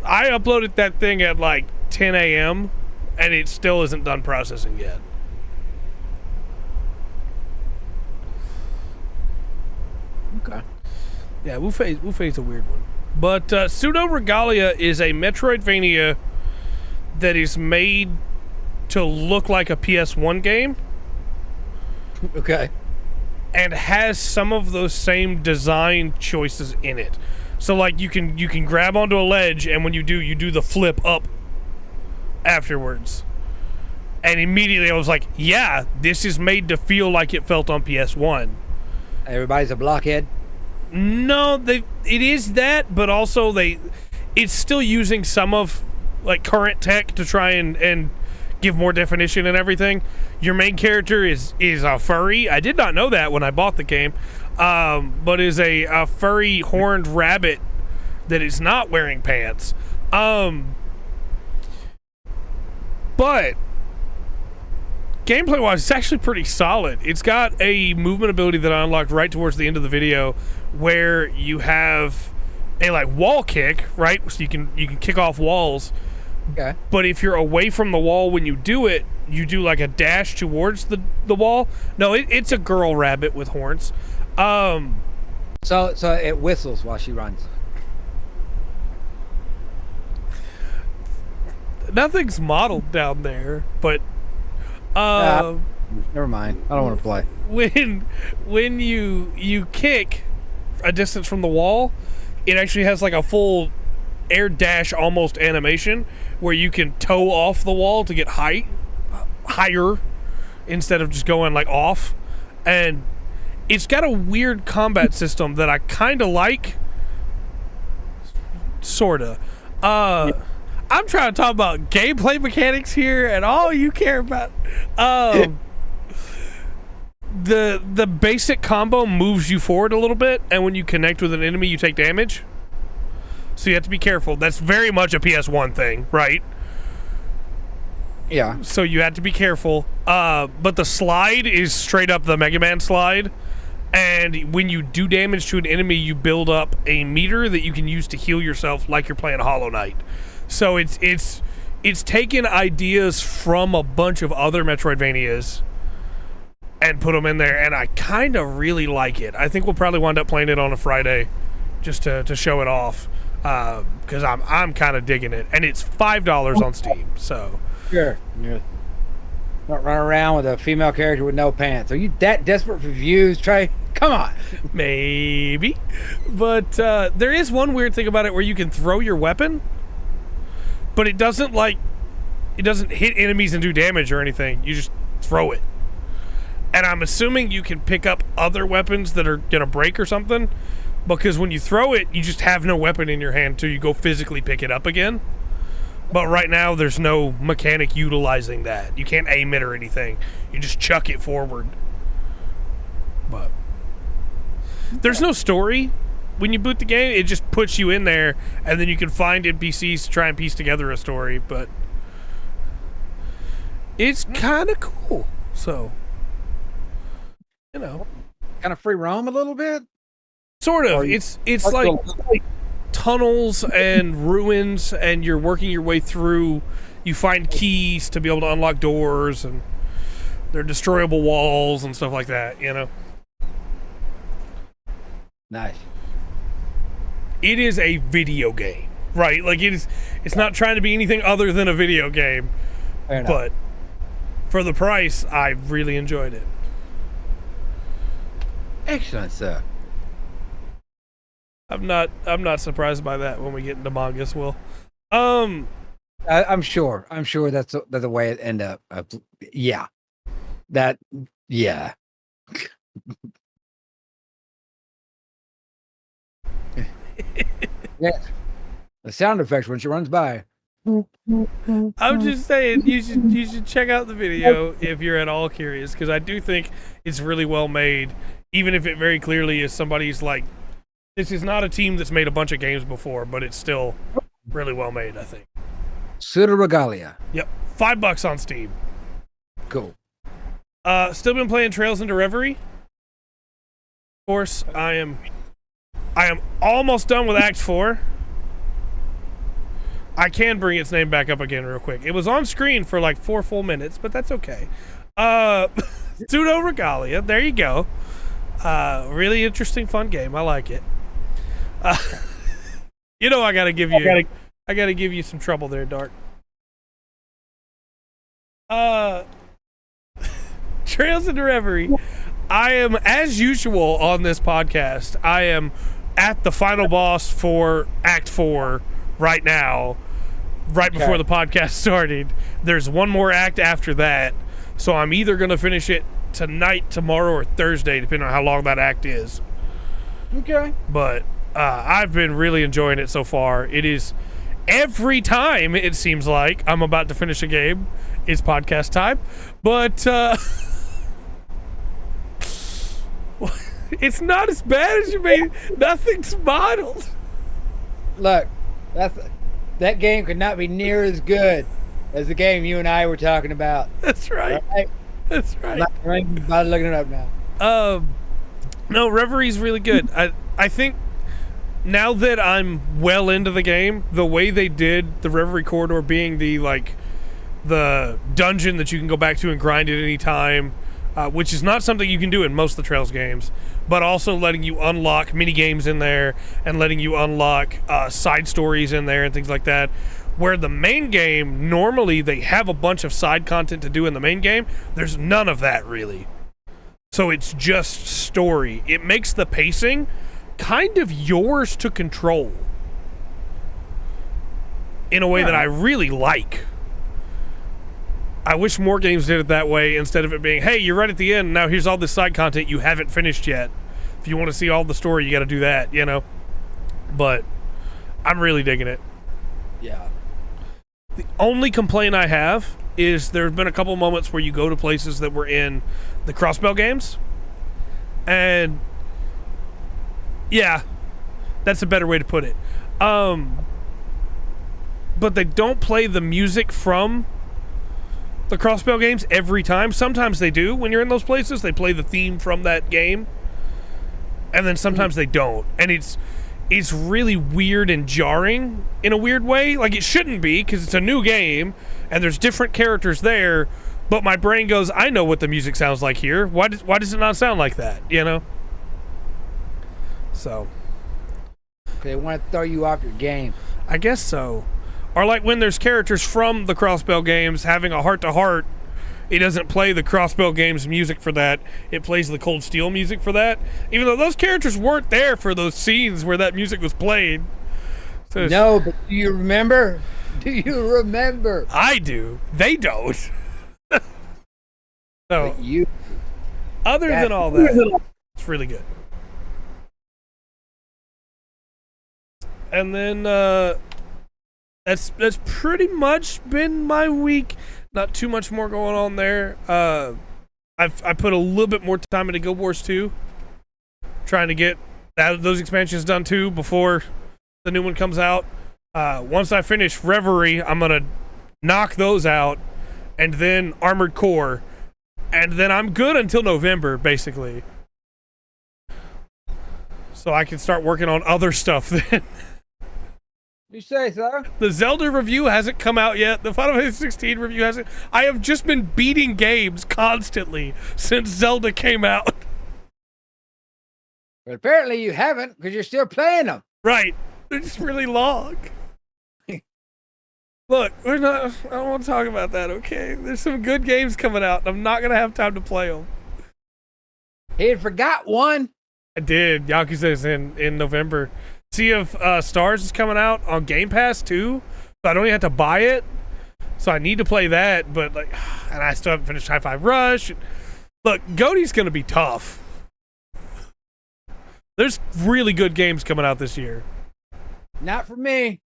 Speaker 1: I uploaded that thing at like 10 a.m. and it still isn't done processing yet.
Speaker 2: Okay.
Speaker 1: Yeah, Wu-Fei's a weird one. But Pseudo Regalia is a Metroidvania that is made to look like a PS1 game.
Speaker 2: Okay.
Speaker 1: And has some of those same design choices in it. So like you can grab onto a ledge, and when you do the flip up afterwards. And immediately I was like, yeah, this is made to feel like it felt on PS1.
Speaker 2: Everybody's a blockhead?
Speaker 1: No, it is that, but also it's still using some of like current tech to try and give more definition and everything. Your main character is a furry. I did not know that when I bought the game, but is a furry horned rabbit that is not wearing pants. But gameplay wise, it's actually pretty solid. It's got a movement ability that I unlocked right towards the end of the video, where you have a like wall kick, right? So you can kick off walls.
Speaker 2: Okay.
Speaker 1: But if you're away from the wall when you do it, you do like a dash towards the wall. No, it's a girl rabbit with horns.
Speaker 2: So it whistles while she runs.
Speaker 1: Nothing's modeled down there, but
Speaker 2: never mind. I don't want to play.
Speaker 1: When you kick a distance from the wall, it actually has like a full air dash almost animation where you can toe off the wall to get higher instead of just going like off. And it's got a weird combat system that I kind of like, sorta. I'm trying to talk about gameplay mechanics here, and all you care about the basic combo moves you forward a little bit, and when you connect with an enemy you take damage. so you have to be careful. That's very much a PS1 thing, right?
Speaker 2: Yeah.
Speaker 1: So you have to be careful. But the slide is straight up the Mega Man slide. And when you do damage to an enemy, you build up a meter that you can use to heal yourself like you're playing Hollow Knight. So it's taken ideas from a bunch of other Metroidvanias and put them in there, and I kind of really like it. I think we'll probably wind up playing it on a Friday just to show it off, because I'm kind of digging it. And it's $5 on Steam, so...
Speaker 2: Sure. Yeah. Not run around with a female character with no pants. Are you that desperate for views, Trey? Come on.
Speaker 1: Maybe. But there is one weird thing about it where you can throw your weapon, but it doesn't hit enemies and do damage or anything. You just throw it. And I'm assuming you can pick up other weapons that are going to break or something, because when you throw it, you just have no weapon in your hand until you go physically pick it up again. But right now, there's no mechanic utilizing that. You can't aim it or anything. You just chuck it forward. But there's no story. When you boot the game, it just puts you in there, and then you can find NPCs to try and piece together a story. But it's kind of cool. So, you know.
Speaker 2: Kind of free roam a little bit?
Speaker 1: Sort of. It's like tunnels and ruins, and you're working your way through. You find keys to be able to unlock doors, and they're destroyable walls and stuff like that, you know.
Speaker 2: Nice.
Speaker 1: It is a video game, right? Like it's not trying to be anything other than a video game.
Speaker 2: Fair enough.
Speaker 1: But for the price, I really enjoyed it.
Speaker 2: Excellent, sir.
Speaker 1: I'm not surprised by that when we get into mangas, Will.
Speaker 2: I'm sure that's the way it end up. Yeah. Yeah. Yeah. The sound effects when she runs by.
Speaker 1: I'm just saying you should check out the video if you're at all curious, because I do think it's really well made, even if it very clearly is somebody's like, this is not a team that's made a bunch of games before, but it's still really well made, I think.
Speaker 2: Pseudo Regalia.
Speaker 1: Yep. $5 on Steam.
Speaker 2: Cool.
Speaker 1: Still been playing Trails into Reverie. Of course, I am almost done with Act 4. I can bring its name back up again real quick. It was on screen for like 4 full minutes, but that's okay. Pseudo Regalia. There you go. Really interesting, fun game. I like it. You know, I gotta give you some trouble there, Dark. Trails into Reverie. I am, as usual on this podcast, I am at the final boss for Act 4 right now, right before the podcast started. There's one more act after that, so I'm either going to finish it tonight, tomorrow, or Thursday, depending on how long that act is.
Speaker 2: Okay.
Speaker 1: But I've been really enjoying it so far. It is, every time it seems like I'm about to finish a game, it's podcast time. But it's not as bad as you made. Nothing's modeled.
Speaker 2: Look, that game could not be near as good as the game you and I were talking about.
Speaker 1: That's right. That's right.
Speaker 2: I'm about looking it up now.
Speaker 1: No, Reverie's really good. I think now that I'm well into the game, the way they did the Reverie corridor being the dungeon that you can go back to and grind at any time, which is not something you can do in most of the Trails games, but also letting you unlock mini games in there and letting you unlock side stories in there and things like that. Where the main game, normally they have a bunch of side content to do in the main game, there's none of that really. So it's just story. It makes the pacing kind of yours to control in a way that I really like. I wish more games did it that way, instead of it being, hey, you're right at the end, now here's all this side content you haven't finished yet. If you want to see all the story, you got to do that, you know? But I'm really digging it.
Speaker 2: Yeah.
Speaker 1: The only complaint I have is there have been a couple moments where you go to places that were in the Crossbell games, and yeah, that's a better way to put it. But they don't play the music from the Crossbell games every time. Sometimes they do. When you're in those places, they play the theme from that game, and then sometimes they don't. And it's really weird and jarring in a weird way. Like, it shouldn't be, because it's a new game and there's different characters there, but my brain goes, I know what the music sounds like here. Why does it not sound like that, you know? So
Speaker 2: They want to throw you off your game.
Speaker 1: I guess so. Or like when there's characters from the Crossbell games having a heart-to-heart, it doesn't play the Crossbell games music for that. It plays the Cold Steel music for that. Even though those characters weren't there for those scenes where that music was played. So
Speaker 2: no, but do you remember? Do you remember?
Speaker 1: I do. They don't. So,
Speaker 2: but you.
Speaker 1: Other than all that, it's really good. And then that's pretty much been my week. Not too much more going on there. I put a little bit more time into Guild Wars 2, trying to get those expansions done too before the new one comes out. Once I finish Reverie, I'm gonna knock those out, and then Armored Core, and then I'm good until November, basically. So I can start working on other stuff then.
Speaker 2: You say so?
Speaker 1: The Zelda review hasn't come out yet. The Final Fantasy 16 review hasn't. I have just been beating games constantly since Zelda came out.
Speaker 2: But apparently you haven't, because you're still playing them.
Speaker 1: Right. They're just really long. Look, I don't want to talk about that, okay? There's some good games coming out, and I'm not going to have time to play them.
Speaker 2: He had forgot one.
Speaker 1: I did. Yakuza is in November. Sea of Stars is coming out on Game Pass too, so I don't even have to buy it. So I need to play that, but like, and I still haven't finished High Five Rush. Look, Goaty's gonna be tough. There's really good games coming out this year.
Speaker 2: Not for me.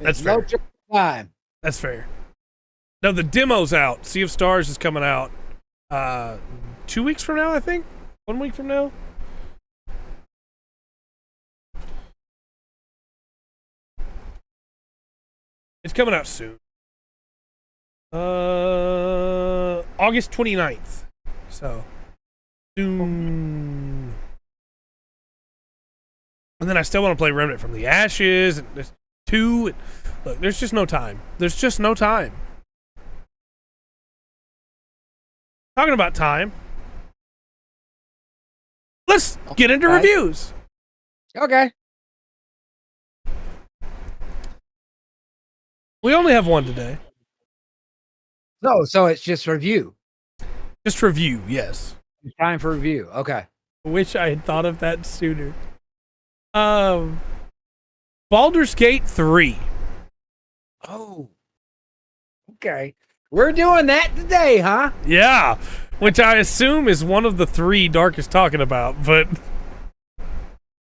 Speaker 1: That's fair.
Speaker 2: Time.
Speaker 1: That's fair. No, the demo's out. Sea of Stars is coming out 2 weeks from now, I think. 1 week from now. It's coming out soon. August 29th. So, soon. And then I still want to play Remnant from the Ashes. And there's 2. Look, there's just no time. There's just no time. Talking about time. Let's get into reviews.
Speaker 2: Okay.
Speaker 1: We only have one today.
Speaker 2: No, so it's just review.
Speaker 1: Just review, yes.
Speaker 2: It's time for review. Okay.
Speaker 1: Wish I had thought of that sooner. Baldur's Gate 3.
Speaker 2: Oh. Okay. We're doing that today, huh?
Speaker 1: Yeah. Which I assume is one of the 3 Dark is talking about, but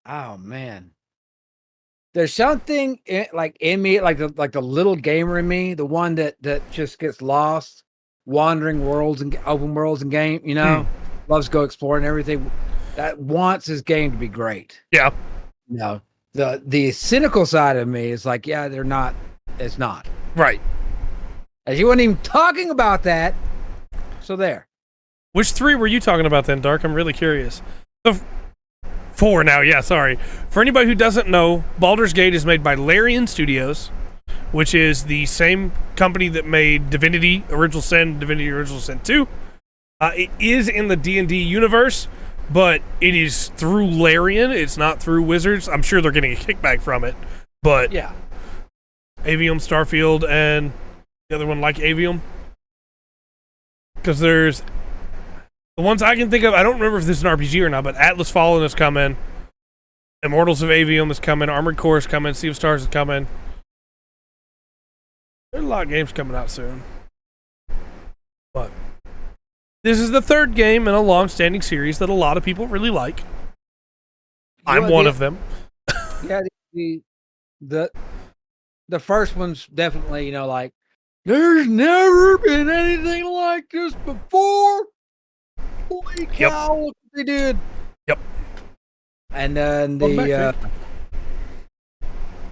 Speaker 2: oh man. There's something in me, like the little gamer in me, the one that just gets lost, wandering worlds and open worlds and game, loves to go explore and everything. That wants his game to be great.
Speaker 1: Yeah.
Speaker 2: No, the cynical side of me is like, yeah, they're not. It's not
Speaker 1: right.
Speaker 2: As you weren't even talking about that. So there.
Speaker 1: Which 3 were you talking about then, Dark? I'm really curious. 4 now, yeah, sorry. For anybody who doesn't know, Baldur's Gate is made by Larian Studios, which is the same company that made Divinity Original Sin 2. It is in the D&D universe, but it is through Larian. It's not through Wizards. I'm sure they're getting a kickback from it, but
Speaker 2: yeah.
Speaker 1: Avium, Starfield, and the other one like Avium. Because there's the ones I can think of, I don't remember if this is an RPG or not, but Atlas Fallen is coming. Immortals of Avium is coming. Armored Core is coming. Sea of Stars is coming. There's a lot of games coming out soon. But this is the 3rd game in a long-standing series that a lot of people really like. I'm one of them.
Speaker 2: Yeah, the first one's definitely, like, there's never been anything like this before. Holy cow, look what they did.
Speaker 1: Yep.
Speaker 2: And then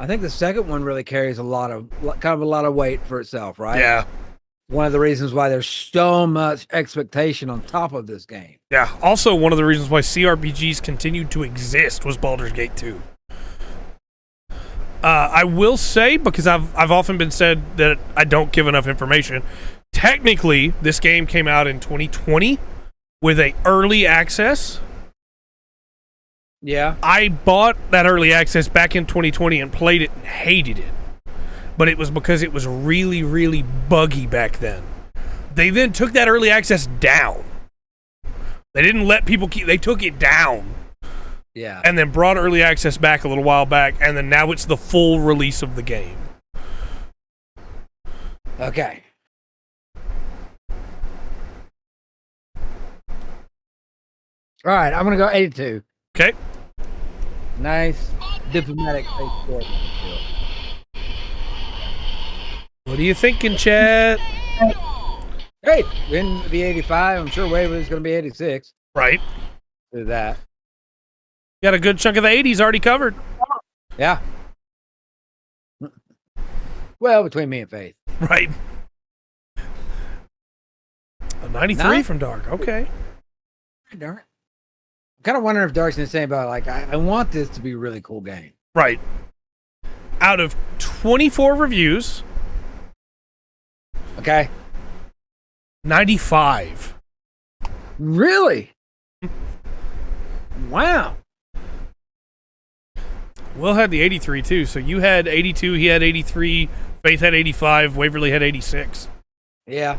Speaker 2: I think the second one really carries a lot of weight for itself, right?
Speaker 1: Yeah.
Speaker 2: One of the reasons why there's so much expectation on top of this game.
Speaker 1: Yeah. Also, one of the reasons why CRPGs continued to exist was Baldur's Gate 2. I will say, because I've often been said that I don't give enough information. Technically, this game came out in 2020 with a early access.
Speaker 2: Yeah.
Speaker 1: I bought that early access back in 2020 and played it and hated it. But it was because it was really, really buggy back then. They then took that early access down. They didn't let people they took it down.
Speaker 2: Yeah.
Speaker 1: And then brought early access back a little while back, and then now it's the full release of the game.
Speaker 2: Okay. All right, I'm going to go 82.
Speaker 1: Okay.
Speaker 2: Nice diplomatic face forward.
Speaker 1: What are you thinking, Chad?
Speaker 2: Hey, in the 85, I'm sure Waverly's going to be 86.
Speaker 1: Right.
Speaker 2: Do that.
Speaker 1: Got a good chunk of the 80s already covered.
Speaker 2: Yeah. Well, between me and Faith.
Speaker 1: Right. A 93 from Dark. Okay.
Speaker 2: Dark. I'm kind of wondering if Dark's going to say about, like, I want this to be a really cool game.
Speaker 1: Right. Out of 24 reviews.
Speaker 2: Okay.
Speaker 1: 95.
Speaker 2: Really? Wow.
Speaker 1: Will had the 83 too, so you had 82, he had 83, Faith had 85, Waverly had 86.
Speaker 2: Yeah.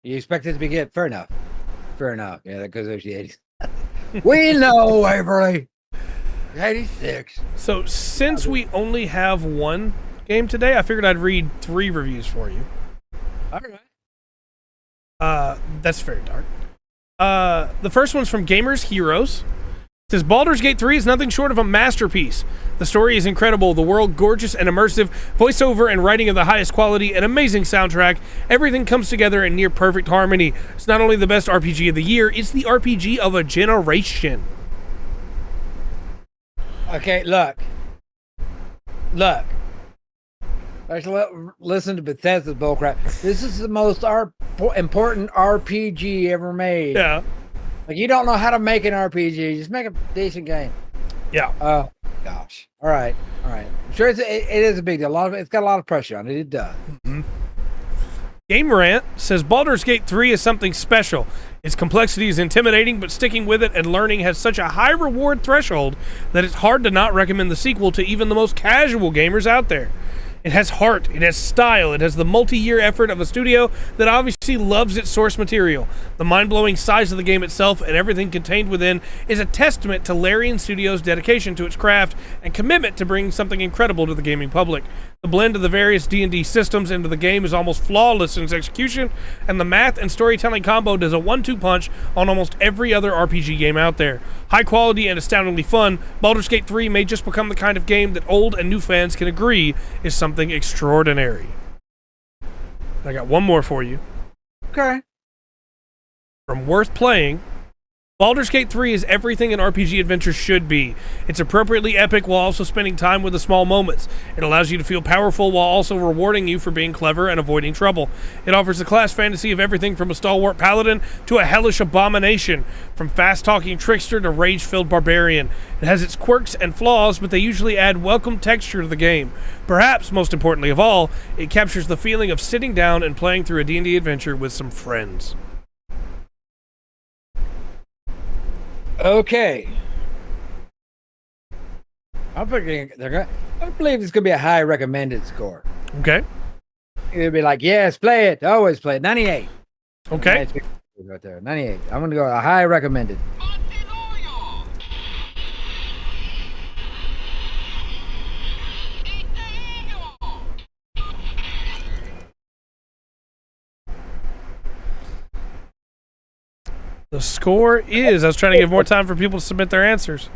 Speaker 2: You expect it to be good? Fair enough. Fair enough. Yeah, that goes over the 80s. We know, Waverly. 86.
Speaker 1: So since we only have one game today, I figured I'd read 3 reviews for you.
Speaker 2: All right.
Speaker 1: That's very dark. The first one's from Gamers Heroes. It says, Baldur's Gate 3 is nothing short of a masterpiece. The story is incredible, the world gorgeous and immersive, voiceover and writing of the highest quality, an amazing soundtrack. Everything comes together in near perfect harmony. It's not only the best RPG of the year, it's the RPG of a generation.
Speaker 2: Okay, look. Let's listen to Bethesda's bullcrap. This is the most important RPG ever made.
Speaker 1: Yeah.
Speaker 2: Like, you don't know how to make an RPG. Just make a decent game.
Speaker 1: Yeah.
Speaker 2: Oh, gosh. All right. I'm sure it is a big deal. It's got a lot of pressure on it. It does.
Speaker 1: Mm-hmm. Game Rant says, Baldur's Gate 3 is something special. Its complexity is intimidating, but sticking with it and learning has such a high reward threshold that it's hard to not recommend the sequel to even the most casual gamers out there. It has heart, it has style, it has the multi-year effort of a studio that obviously loves its source material. The mind-blowing size of the game itself and everything contained within is a testament to Larian Studios' dedication to its craft and commitment to bringing something incredible to the gaming public. The blend of the various D&D systems into the game is almost flawless in its execution, and the math and storytelling combo does a 1-2 punch on almost every other RPG game out there. High quality and astoundingly fun, Baldur's Gate 3 may just become the kind of game that old and new fans can agree is something extraordinary. I got one more for you.
Speaker 2: Okay.
Speaker 1: From Worth Playing, Baldur's Gate 3 is everything an RPG adventure should be. It's appropriately epic while also spending time with the small moments. It allows you to feel powerful while also rewarding you for being clever and avoiding trouble. It offers a class fantasy of everything from a stalwart paladin to a hellish abomination, from fast-talking trickster to rage-filled barbarian. It has its quirks and flaws, but they usually add welcome texture to the game. Perhaps, most importantly of all, it captures the feeling of sitting down and playing through a D&D adventure with some friends.
Speaker 2: Okay. I'm thinking I believe it's gonna be a high recommended score.
Speaker 1: Okay.
Speaker 2: It'll be like, yes, play it. Always play it. 98.
Speaker 1: Okay.
Speaker 2: Right there. 98. I'm gonna go a high recommended.
Speaker 1: The score is, I was trying to give more time for people to submit their answers.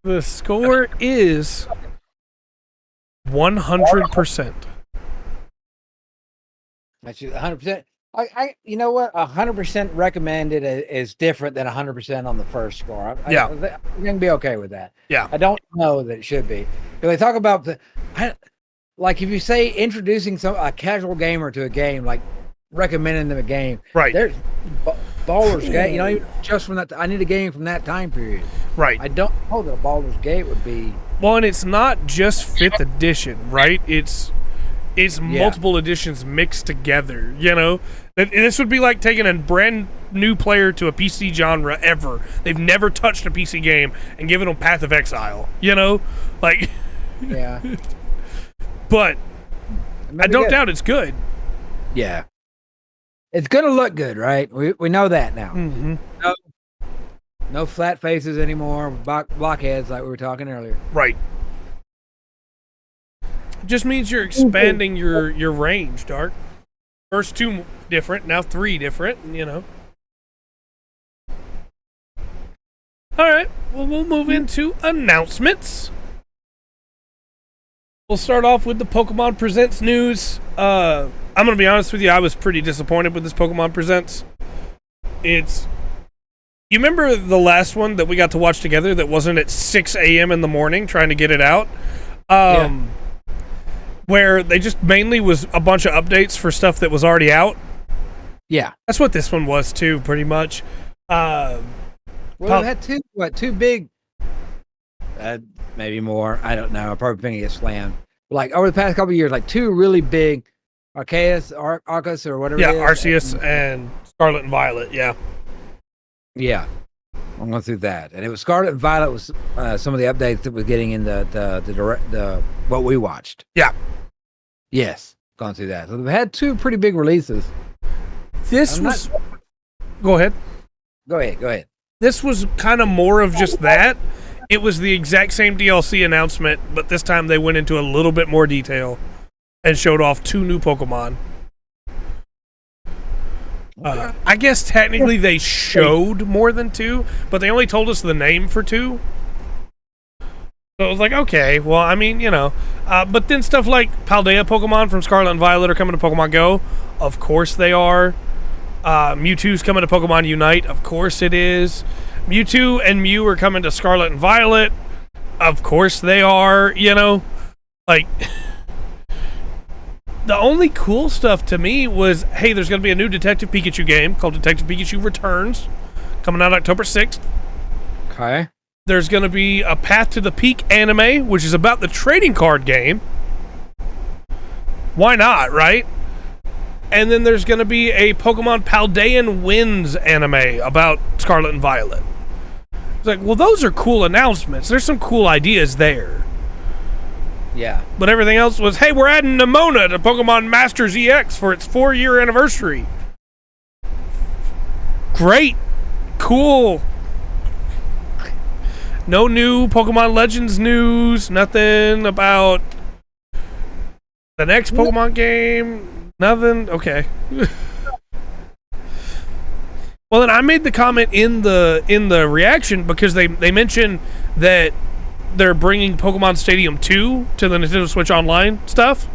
Speaker 1: The score is 100%.
Speaker 2: That's 100%. You know what? 100% recommended is different than 100% on the first score. I'm gonna be okay with that.
Speaker 1: Yeah.
Speaker 2: I don't know that it should be. Because they talk about like if you say introducing a casual gamer to a game, like recommending them a game,
Speaker 1: right?
Speaker 2: There's Baldur's Gate. You know, even just from that, I need a game from that time period.
Speaker 1: Right.
Speaker 2: I don't know that Baldur's Gate would be.
Speaker 1: Well, and it's not just 5th edition, right? It's multiple editions mixed together, you know? This would be like taking a brand new player to a PC genre ever. They've never touched a PC game and giving them Path of Exile, you know? Like,
Speaker 2: yeah.
Speaker 1: But I don't doubt it's good.
Speaker 2: Yeah. It's going to look good, right? We know that now.
Speaker 1: Mm-hmm.
Speaker 2: No flat faces anymore, blockheads like we were talking earlier.
Speaker 1: Right. Just means you're expanding your range, Dark. First 2 different, now 3 different, you know. All right, well, we'll move into announcements. We'll start off with the Pokemon Presents news. I'm going to be honest with you, I was pretty disappointed with this Pokemon Presents. You remember the last one that we got to watch together that wasn't at 6 a.m. in the morning trying to get it out? Where they just mainly was a bunch of updates for stuff that was already out.
Speaker 2: Yeah.
Speaker 1: That's what this one was too, pretty much.
Speaker 2: Well, we had two big, maybe more. I don't know. I'm probably going to get slammed. But like over the past couple of years, like 2 really big Arceus or whatever.
Speaker 1: Yeah,
Speaker 2: it is.
Speaker 1: Arceus and Scarlet and Violet. Yeah.
Speaker 2: Yeah. I'm going through that, and it was Scarlet and Violet was some of the updates that was getting in the what we watched.
Speaker 1: Yeah.
Speaker 2: Yes, gone through that. So we've had 2 pretty big releases.
Speaker 1: Go ahead.
Speaker 2: Go ahead.
Speaker 1: This was kind of more of just that. It was the exact same DLC announcement, but this time they went into a little bit more detail and showed off 2 new Pokemon. I guess technically they showed more than 2, but they only told us the name for 2. So it was like, okay, well, I mean, you know. But then stuff like Paldea Pokemon from Scarlet and Violet are coming to Pokemon Go. Of course they are. Mewtwo's coming to Pokemon Unite. Of course it is. Mewtwo and Mew are coming to Scarlet and Violet. Of course they are, you know. Like, the only cool stuff to me was, hey, there's going to be a new Detective Pikachu game called Detective Pikachu Returns coming out October 6th.
Speaker 2: Okay.
Speaker 1: There's going to be a Path to the Peak anime, which is about the trading card game. Why not, right? And then there's going to be a Pokemon Paldean Winds anime about Scarlet and Violet. It's like, well, those are cool announcements. There's some cool ideas there.
Speaker 2: Yeah.
Speaker 1: But everything else was, hey, we're adding Nemona to Pokemon Masters EX for its 4-year anniversary. Great. Cool. No new Pokemon Legends news. Nothing about the next Pokemon game. Nothing. Okay. Well, then I made the comment in the reaction because they mentioned that they're bringing Pokemon Stadium 2 to the Nintendo Switch Online stuff.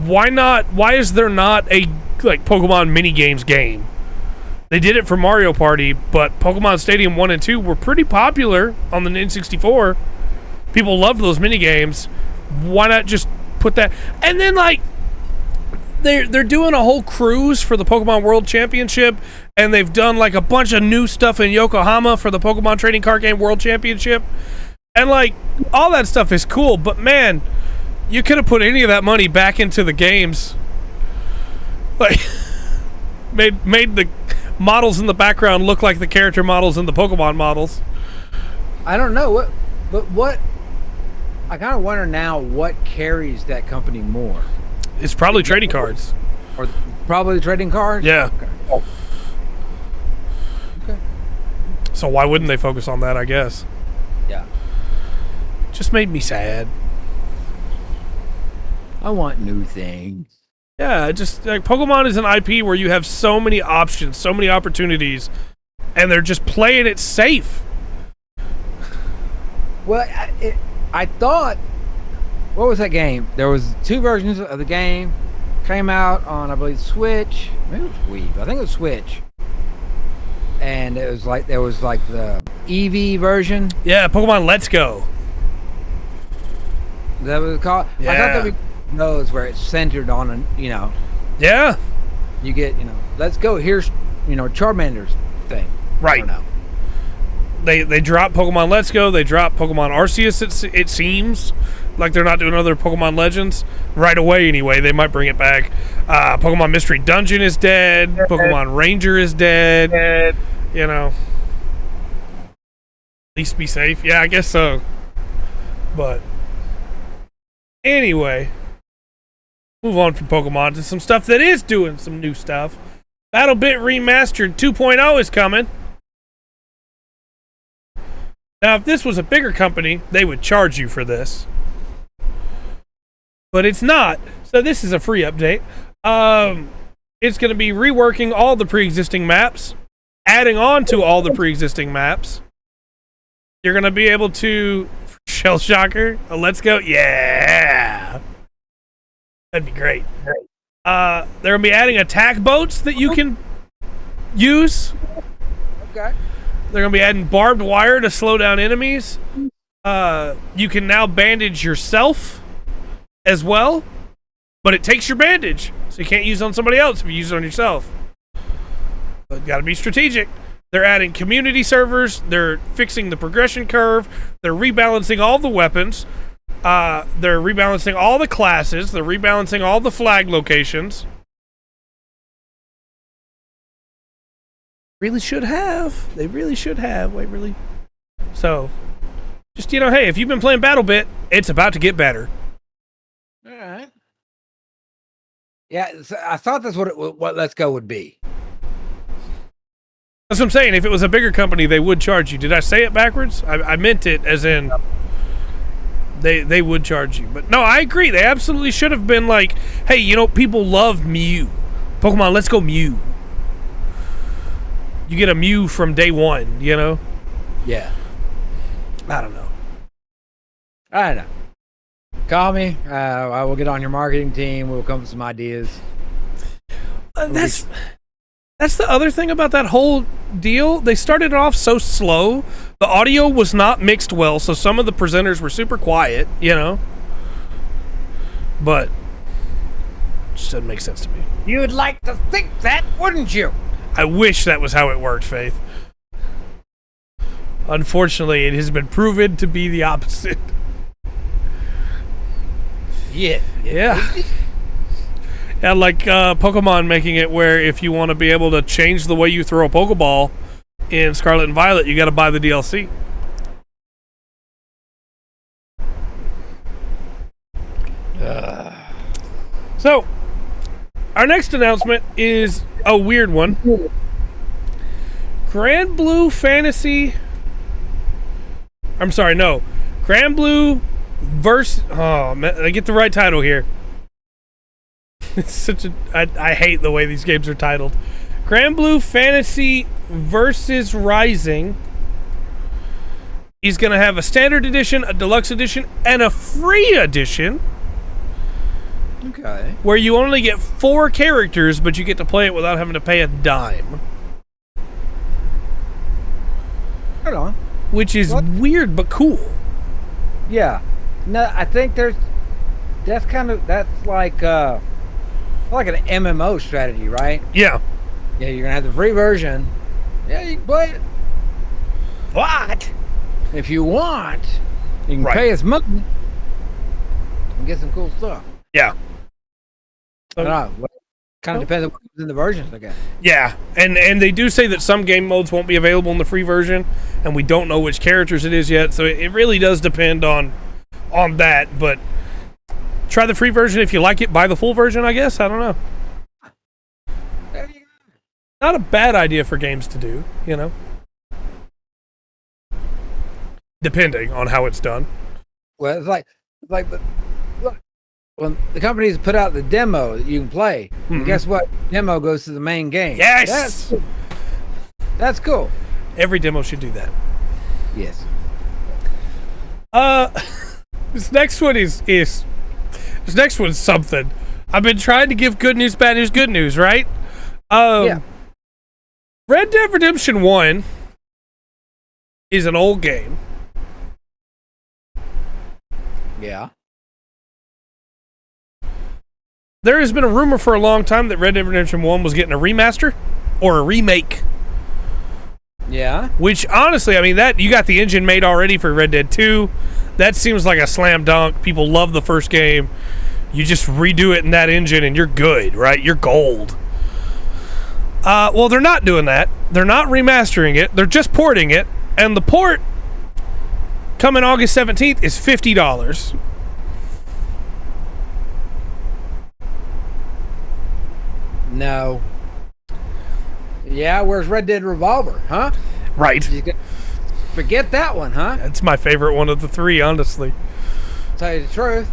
Speaker 1: Why not? Why is there not a Pokemon mini games game? They did it for Mario Party, but Pokemon Stadium 1 and 2 were pretty popular on the N64. People loved those mini games. Why not just put that? And then they're doing a whole cruise for the Pokemon World Championship, and they've done a bunch of new stuff in Yokohama for the Pokemon Trading Card Game World Championship. And all that stuff is cool, but man, you could have put any of that money back into the games. Made the models in the background look like the character models in the Pokemon models.
Speaker 2: I don't know what I kind of wonder now what carries that company more.
Speaker 1: It's probably trading cards.
Speaker 2: Or probably trading cards?
Speaker 1: Yeah.
Speaker 2: Okay.
Speaker 1: So why wouldn't they focus on that, I guess?
Speaker 2: Yeah.
Speaker 1: Just made me sad.
Speaker 2: I want new things.
Speaker 1: Yeah, just Pokemon is an IP where you have so many options, so many opportunities, and they're just playing it safe.
Speaker 2: Well, I thought, what was that game? There was 2 versions of the game, came out on, I believe, Switch. Maybe it was Wii. I think it was Switch. And it was like, there was like the EV version.
Speaker 1: Yeah, Pokemon Let's Go.
Speaker 2: Is that what it's called?
Speaker 1: Yeah.
Speaker 2: I thought that we knows where it's centered on,
Speaker 1: Yeah.
Speaker 2: you get, let's go. Here's, Charmander's thing.
Speaker 1: Right.
Speaker 2: I don't know.
Speaker 1: They drop Pokemon Let's Go. They drop Pokemon Arceus. It seems like they're not doing other Pokemon Legends right away. Anyway, they might bring it back. Pokemon Mystery Dungeon is dead. Pokemon Ranger is dead. At least be safe. Yeah, I guess so. But anyway, move on from Pokemon to some stuff that is doing some new stuff. BattleBit Remastered 2.0 is coming. Now, if this was a bigger company, they would charge you for this. But it's not. So this is a free update. It's going to be reworking all the pre-existing maps, adding on to all the pre-existing maps. You're going to be able to... Shell Shocker, Let's Go. Yeah! That'd be great. They're going to be adding attack boats that you can use.
Speaker 2: Okay.
Speaker 1: They're going to be adding barbed wire to slow down enemies. You can now bandage yourself as well, but it takes your bandage, so you can't use it on somebody else if you use it on yourself. But got to be strategic. They're adding community servers. They're fixing the progression curve. They're rebalancing all the weapons. They're rebalancing all the classes. They're rebalancing all the flag locations. Really should have. They really should have. Wait, really? So, just, hey, if you've been playing BattleBit, it's about to get better.
Speaker 2: All right. Yeah, so I thought that's what Let's Go would be.
Speaker 1: That's what I'm saying. If it was a bigger company, they would charge you. Did I say it backwards? I meant it as in they would charge you. But no, I agree. They absolutely should have been like, hey, people love Mew. Pokemon Let's Go Mew. You get a Mew from day one,
Speaker 2: Yeah.
Speaker 1: I don't know.
Speaker 2: I don't know. Call me. I will get on your marketing team. We'll come up with some ideas.
Speaker 1: That's the other thing about that whole deal. They started off so slow. The audio was not mixed well, so some of the presenters were super quiet, But it just doesn't make sense to me.
Speaker 2: You'd like to think that, wouldn't you?
Speaker 1: I wish that was how it worked, Faith. Unfortunately, it has been proven to be the opposite.
Speaker 2: Yeah.
Speaker 1: And like Pokemon making it where if you want to be able to change the way you throw a Pokeball in Scarlet and Violet, you got to buy the DLC. So, our next announcement is a weird one. Grand Blue Fantasy... I'm sorry, no. Grand Blue Oh, man, I get the right title here. It's such a... I hate the way these games are titled. Grand Blue Fantasy versus Rising. He's going to have a standard edition, a deluxe edition, and a free edition.
Speaker 2: Okay.
Speaker 1: Where you only get 4 characters, but you get to play it without having to pay a dime.
Speaker 2: Hold on.
Speaker 1: Which is weird, but cool.
Speaker 2: Yeah. No, I think that's like an MMO strategy, right?
Speaker 1: Yeah.
Speaker 2: Yeah, you're gonna have the free version. Yeah, you can play it. But if you want, you can pay us money and get some cool stuff.
Speaker 1: Yeah.
Speaker 2: I don't know. Kind of depends on what's in the versions, I guess.
Speaker 1: Yeah, and they do say that some game modes won't be available in the free version, and we don't know which characters it is yet, so it really does depend on that, but try the free version. If you like it, buy the full version, I guess. I don't know. Not a bad idea for games to do, depending on how it's done.
Speaker 2: Well, it's like look, when the companies put out the demo that you can play, and guess what? Demo goes to the main game.
Speaker 1: Yes!
Speaker 2: That's cool.
Speaker 1: Every demo should do that.
Speaker 2: Yes.
Speaker 1: This next one is something. I've been trying to give good news, bad news, good news, right?
Speaker 2: Yeah.
Speaker 1: Red Dead Redemption 1 is an old game.
Speaker 2: Yeah.
Speaker 1: There has been a rumor for a long time that Red Dead Redemption 1 was getting a remaster or a remake.
Speaker 2: Yeah.
Speaker 1: Which, honestly, I mean, that you got the engine made already for Red Dead 2. That seems like a slam dunk. People love the first game. You just redo it in that engine and you're good, right? You're gold. Well, they're not doing that. They're not remastering it. They're just porting it. And the port, coming August 17th, is $50.
Speaker 2: No. Yeah, where's Red Dead Revolver, huh?
Speaker 1: Right.
Speaker 2: Forget that one, huh?
Speaker 1: That's my favorite one of the three, honestly.
Speaker 2: Tell you the truth.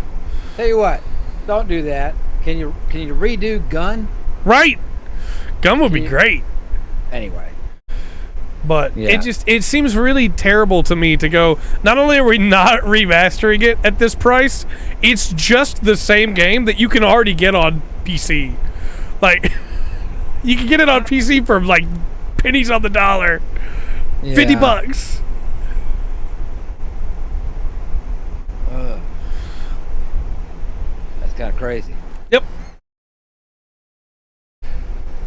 Speaker 2: Tell you what, don't do that. Can you redo Gun?
Speaker 1: Right. Gun would be great.
Speaker 2: Anyway.
Speaker 1: But
Speaker 2: yeah.
Speaker 1: it seems really terrible to me to go, not only are we not remastering it at this price, it's just the same game that you can already get on PC. Like, you can get it on PC for like pennies on the dollar. Yeah. $50.
Speaker 2: That's kind of crazy.
Speaker 1: Yep.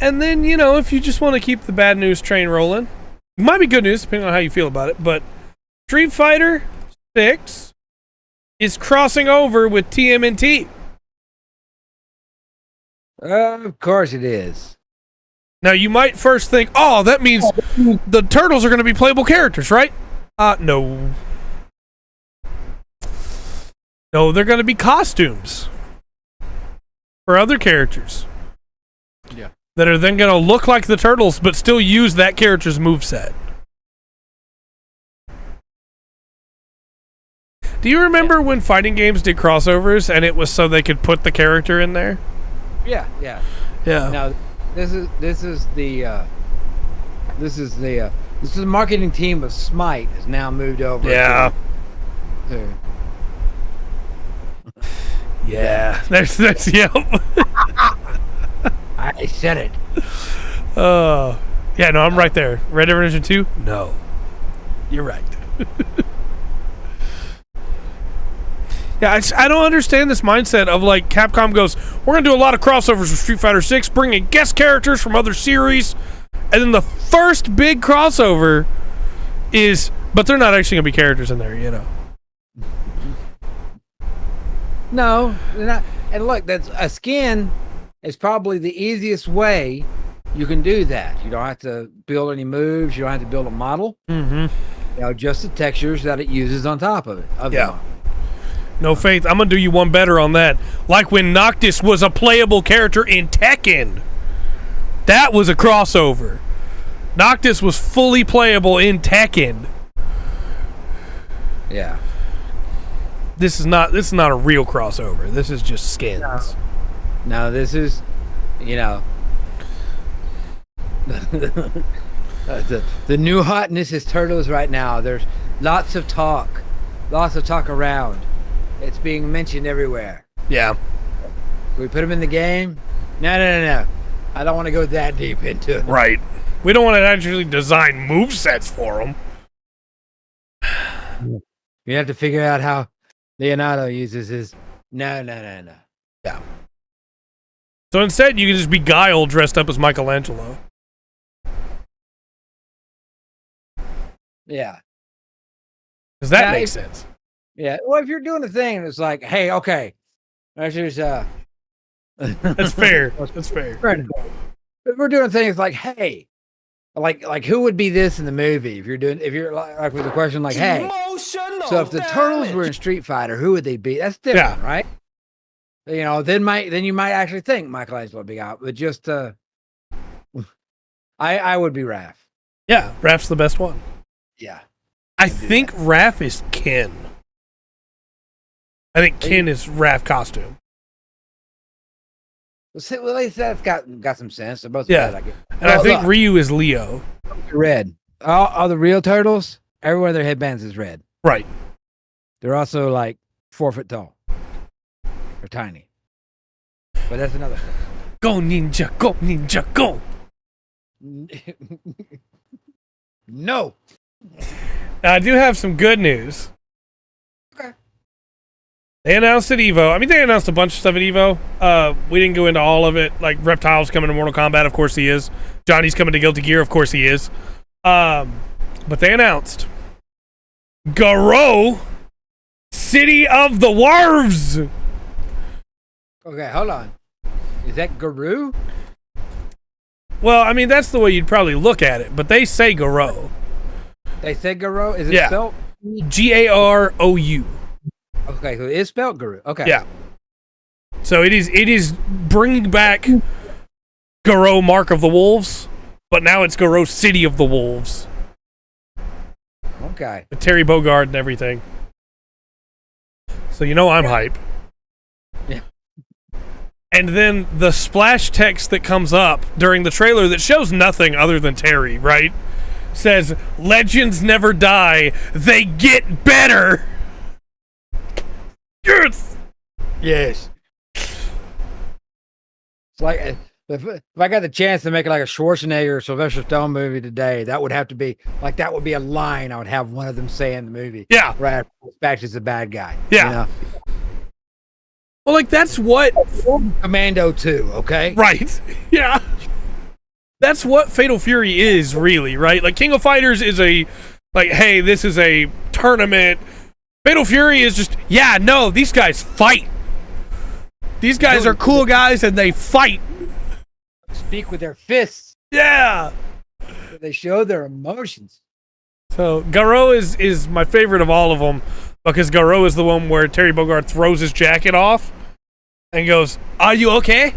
Speaker 1: And then, you know, if you just want to keep the bad news train rolling, it might be good news depending on how you feel about it, but Street Fighter 6 is crossing over with TMNT.
Speaker 2: Of course it is.
Speaker 1: Now, you might first think, oh, that means the turtles are going to be playable characters, right? No. No, they're going to be costumes for other characters.
Speaker 2: Yeah.
Speaker 1: That are then going to look like the turtles, but still use that character's moveset. Do you remember when fighting games did crossovers and it was so they could put the character in there?
Speaker 2: Yeah. Now, this is the marketing team of Smite has now moved over.
Speaker 1: Yeah.
Speaker 2: Yeah.
Speaker 1: There's yep.
Speaker 2: I said it.
Speaker 1: Yeah, no, I'm right there. Red Dead Redemption 2? No. You're right. Yeah, I don't understand this mindset of like Capcom goes, we're going to do a lot of crossovers with Street Fighter 6, bring in guest characters from other series, and then the first big crossover is, but they're not actually going to be characters in there, you know.
Speaker 2: No, they're not. And look, that's a skin is probably the easiest way you can do that. You don't have to build any moves. You don't have to build a model.
Speaker 1: Mm-hmm.
Speaker 2: You know, just the textures that it uses on top of it.
Speaker 1: Yeah. No faith. I'm going to do you one better on that. Like when Noctis was a playable character in Tekken. That was a crossover. Noctis was fully playable in Tekken.
Speaker 2: Yeah.
Speaker 1: This is not a real crossover. This is just skins.
Speaker 2: No, this is, you know, the new hotness is turtles right now. There's lots of talk around. It's being mentioned everywhere.
Speaker 1: Yeah.
Speaker 2: We put them in the game? No. I don't want to go that deep into it.
Speaker 1: Right. We don't want to actually design movesets for them.
Speaker 2: You have to figure out how Leonardo uses his. No.
Speaker 1: Yeah. So instead, you can just be Guile dressed up as Michelangelo.
Speaker 2: Yeah.
Speaker 1: Does that make sense?
Speaker 2: Yeah. Well, if you're doing a thing and it's like, hey, okay, that's just
Speaker 1: that's fair. That's fair.
Speaker 2: If we're doing things like, hey, like who would be this in the movie? If you're like with a question like, hey, so if the turtles were in Street Fighter, who would they be? That's different, right? You know, then you might actually think Michelangelo would be out, but just I would be Raph.
Speaker 1: Yeah, Raph's the best one.
Speaker 2: Yeah.
Speaker 1: I think Raph is Ken. I think Ken is Raph costume.
Speaker 2: Well, at least that's got some sense. They're both
Speaker 1: red,
Speaker 2: I guess.
Speaker 1: And I think Ryu is Leo.
Speaker 2: Red. All the real turtles, everywhere their headbands is red.
Speaker 1: Right.
Speaker 2: They're also like 4 foot tall. They're tiny. but that's another story.
Speaker 1: Go ninja, go ninja, go.
Speaker 2: No.
Speaker 1: Now, I do have some good news.
Speaker 2: Okay.
Speaker 1: They announced at EVO. I mean, they announced a bunch of stuff at EVO. We didn't go into all of it. Like, Reptile's coming to Mortal Kombat. Of course he is. Johnny's coming to Guilty Gear. Of course he is. But they announced Garo, City of the Warves.
Speaker 2: Okay, hold on. Is that Guru?
Speaker 1: Well, I mean, that's the way you'd probably look at it. But they say Garo.
Speaker 2: They said Guru? Is it spelled?
Speaker 1: Garou.
Speaker 2: Okay, so it's spelled Guru. Okay.
Speaker 1: Yeah. So it is bringing back Garo Mark of the Wolves, but now it's Garo City of the Wolves.
Speaker 2: Okay.
Speaker 1: With Terry Bogard and everything. So you know I'm hype.
Speaker 2: Yeah.
Speaker 1: And then the splash text that comes up during the trailer that shows nothing other than Terry, right? Says, legends never die, they get better. Yes!
Speaker 2: Yes. It's like, if I got the chance to make like a Schwarzenegger or Sylvester Stallone movie today, that would have to be, like, that would be a line I would have one of them say in the movie.
Speaker 1: Yeah.
Speaker 2: Right after Dispatch is a bad guy.
Speaker 1: Yeah.
Speaker 2: You know?
Speaker 1: Well, like, that's what...
Speaker 2: Commando 2, okay?
Speaker 1: Right. Yeah. That's what Fatal Fury is, really, right? Like, King of Fighters is a, like, hey, this is a tournament. Fatal Fury is just, yeah, no, these guys fight. These guys are cool guys, and they fight.
Speaker 2: Speak with their fists.
Speaker 1: Yeah.
Speaker 2: They show their emotions.
Speaker 1: So, Garo is my favorite of all of them, because Garo is the one where Terry Bogard throws his jacket off and goes, are you okay?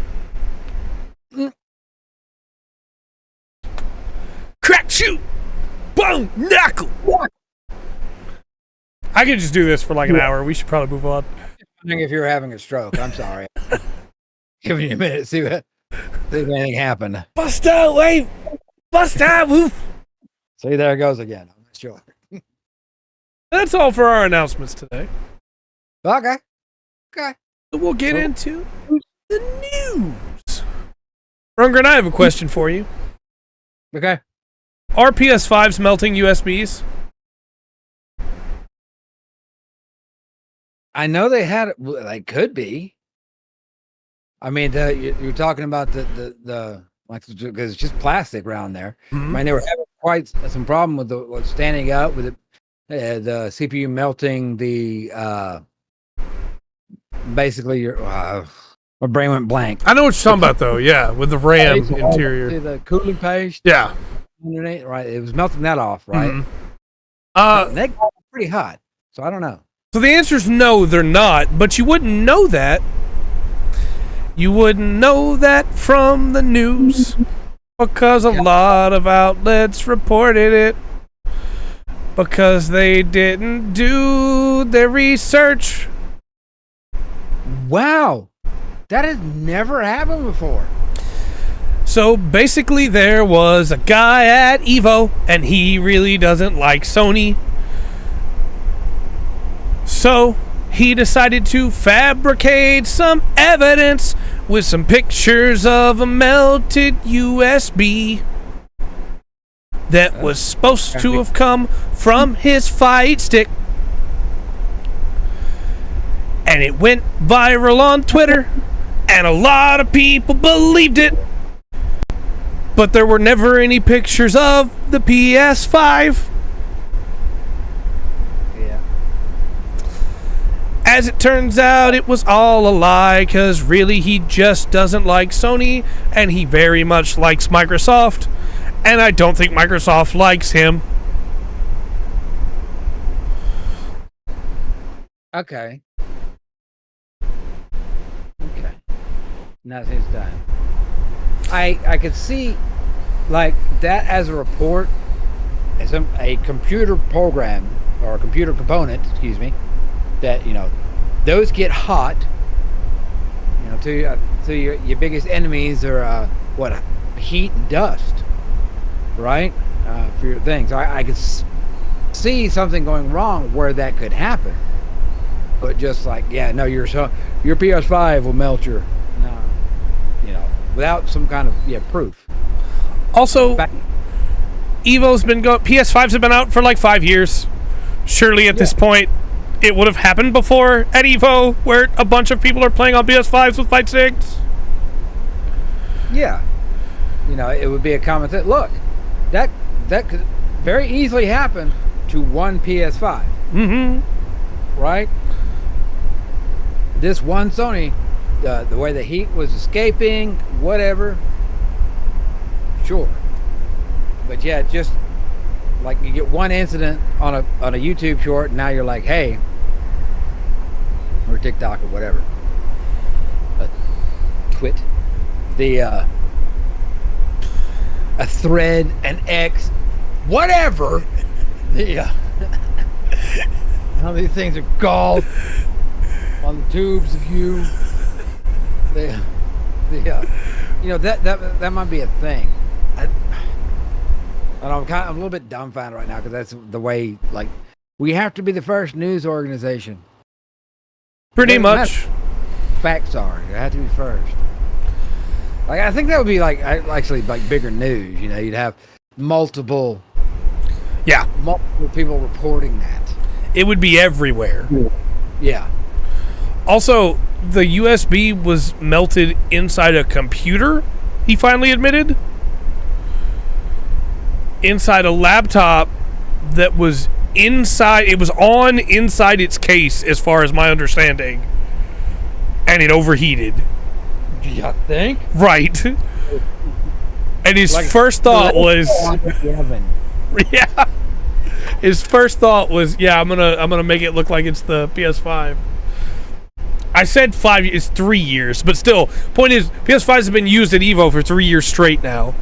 Speaker 1: Crack, shoot, boom, knuckle. I could just do this for like an hour. We should probably move on.
Speaker 2: Wondering if you're having a stroke. I'm sorry. Giving you a minute to see if anything happened.
Speaker 1: Bust out, wait. Bust out, woof.
Speaker 2: See, there it goes again. I'm not sure.
Speaker 1: That's all for our announcements today.
Speaker 2: Okay. Okay.
Speaker 1: So we'll get into the news. Rungren, I have a question for you.
Speaker 2: Okay.
Speaker 1: Are PS5s melting USBs?
Speaker 2: I know they had it. They could be. I mean, you're talking about the like, because it's just plastic around there.
Speaker 1: Mm-hmm.
Speaker 2: I mean, they were having quite some problem with the standing up with the CPU melting. The basically your my brain went blank.
Speaker 1: I know what you're talking about, though. Yeah, with the RAM interior,
Speaker 2: the cooling paste.
Speaker 1: Yeah,
Speaker 2: underneath, right. It was melting that off, right?
Speaker 1: Mm-hmm.
Speaker 2: That got pretty hot, so I don't know.
Speaker 1: So the answer is no, they're not. But you wouldn't know that. You wouldn't know that from the news because a lot of outlets reported it because they didn't do their research.
Speaker 2: Wow, that has never happened before.
Speaker 1: So basically there was a guy at EVO and he really doesn't like Sony. So he decided to fabricate some evidence with some pictures of a melted USB that was supposed to have come from his fight stick. And it went viral on Twitter, and a lot of people believed it. But there were never any pictures of the PS5.
Speaker 2: Yeah.
Speaker 1: As it turns out, it was all a lie, because really he just doesn't like Sony, and he very much likes Microsoft, and I don't think Microsoft likes him.
Speaker 2: Okay. Okay. Now it's his time. I could see like that as a report, as a computer program or a computer component, excuse me, that those get hot. To your biggest enemies are heat and dust, right? For your things, I could see something going wrong where that could happen. But just like, your PS5 will melt your. No, without some kind of proof.
Speaker 1: Also, Evo's been PS5s have been out for like 5 years. Surely at this point, it would have happened before at Evo, where a bunch of people are playing on PS5s with fight sticks.
Speaker 2: Yeah, it would be a common thing. Look, that could very easily happen to one PS5.
Speaker 1: Mm-hmm.
Speaker 2: Right? This one Sony, the way the heat was escaping, whatever. Sure. But yeah, just like you get one incident on a YouTube short, and now you're like, hey, or TikTok or whatever, twit, a thread, an X, whatever. How these things are called on the tubes of you. That might be a thing. I'm a little bit dumbfounded right now because that's the way, like, we have to be the first news organization.
Speaker 1: Pretty much.
Speaker 2: Facts are. You have to be first. Like, I think that would be actually bigger news. You'd have multiple people reporting that.
Speaker 1: It would be everywhere.
Speaker 2: Yeah.
Speaker 1: Also, the USB was melted inside a computer, he finally admitted. Inside a laptop that was inside its case, as far as my understanding. And it overheated.
Speaker 2: You think?
Speaker 1: Right. And his first thought was... Yeah. His first thought was, I'm gonna make it look like it's the PS5. I said 5 years, it's 3 years, but still, point is, PS5s have been used at Evo for 3 years straight now.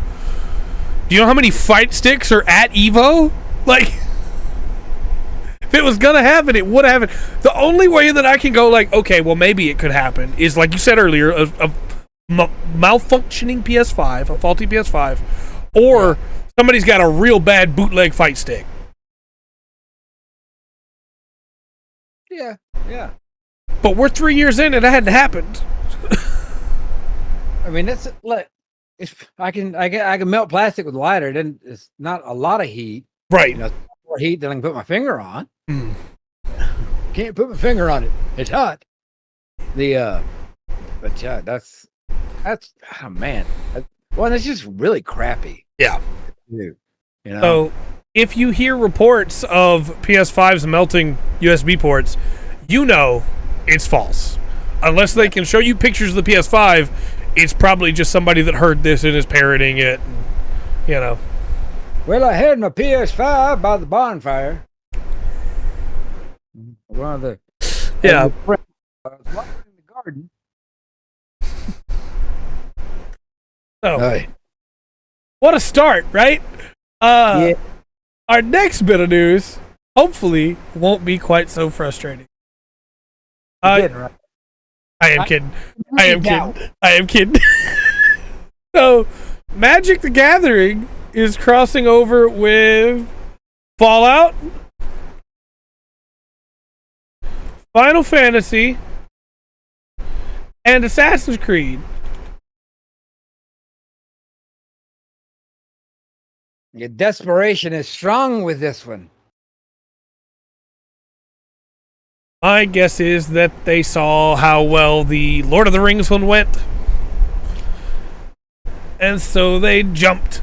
Speaker 1: Do you know how many fight sticks are at Evo? Like, if it was gonna happen, it would happen. The only way that I can go, like, okay, well, maybe it could happen is, like you said earlier, a malfunctioning PS5, a faulty PS5, or somebody's got a real bad bootleg fight stick.
Speaker 2: Yeah.
Speaker 1: But we're 3 years in and it hadn't happened.
Speaker 2: I mean, that's like, I can melt plastic with a lighter. Then it's not a lot of heat,
Speaker 1: right?
Speaker 2: More heat than I can put my finger on. Can't put my finger on it. It's hot. But yeah, that's oh man. That's just really crappy.
Speaker 1: Yeah. So if you hear reports of PS5s melting USB ports, it's false. Unless they can show you pictures of the PS5, it's probably just somebody that heard this and is parroting it.
Speaker 2: Well, I had my PS5 by the bonfire. One of the I was walking in the garden.
Speaker 1: What a start, right? Our next bit of news, hopefully, won't be quite so frustrating.
Speaker 2: Right?
Speaker 1: I am kidding. So, Magic the Gathering is crossing over with Fallout, Final Fantasy, and Assassin's Creed.
Speaker 2: Your desperation is strong with this one.
Speaker 1: My guess is that they saw how well the Lord of the Rings one went. And so they jumped.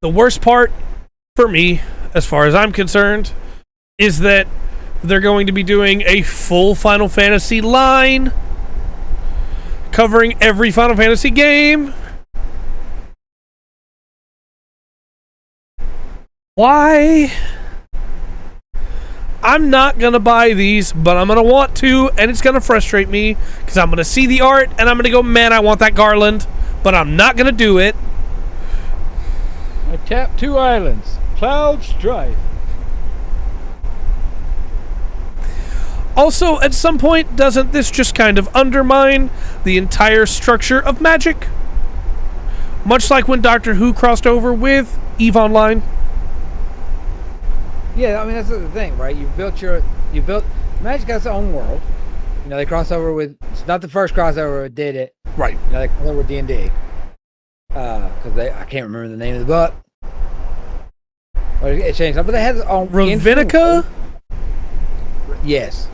Speaker 1: The worst part for me, as far as I'm concerned, is that they're going to be doing a full Final Fantasy line covering every Final Fantasy game. Why? I'm not going to buy these, but I'm going to want to, and it's going to frustrate me, because I'm going to see the art, and I'm going to go, man, I want that garland, but I'm not going to do it.
Speaker 2: I tapped 2 islands. Cloud Strife.
Speaker 1: Also, at some point, doesn't this just kind of undermine the entire structure of Magic? Much like when Doctor Who crossed over with EVE Online.
Speaker 2: Yeah, I mean, that's the thing, right? Magic has its own world. they cross over with. It's not the first crossover that did it.
Speaker 1: Right.
Speaker 2: They cross over with D&D. Because I can't remember the name of the book. But it changed up. But they had its own
Speaker 1: Ravinica?
Speaker 2: Yes.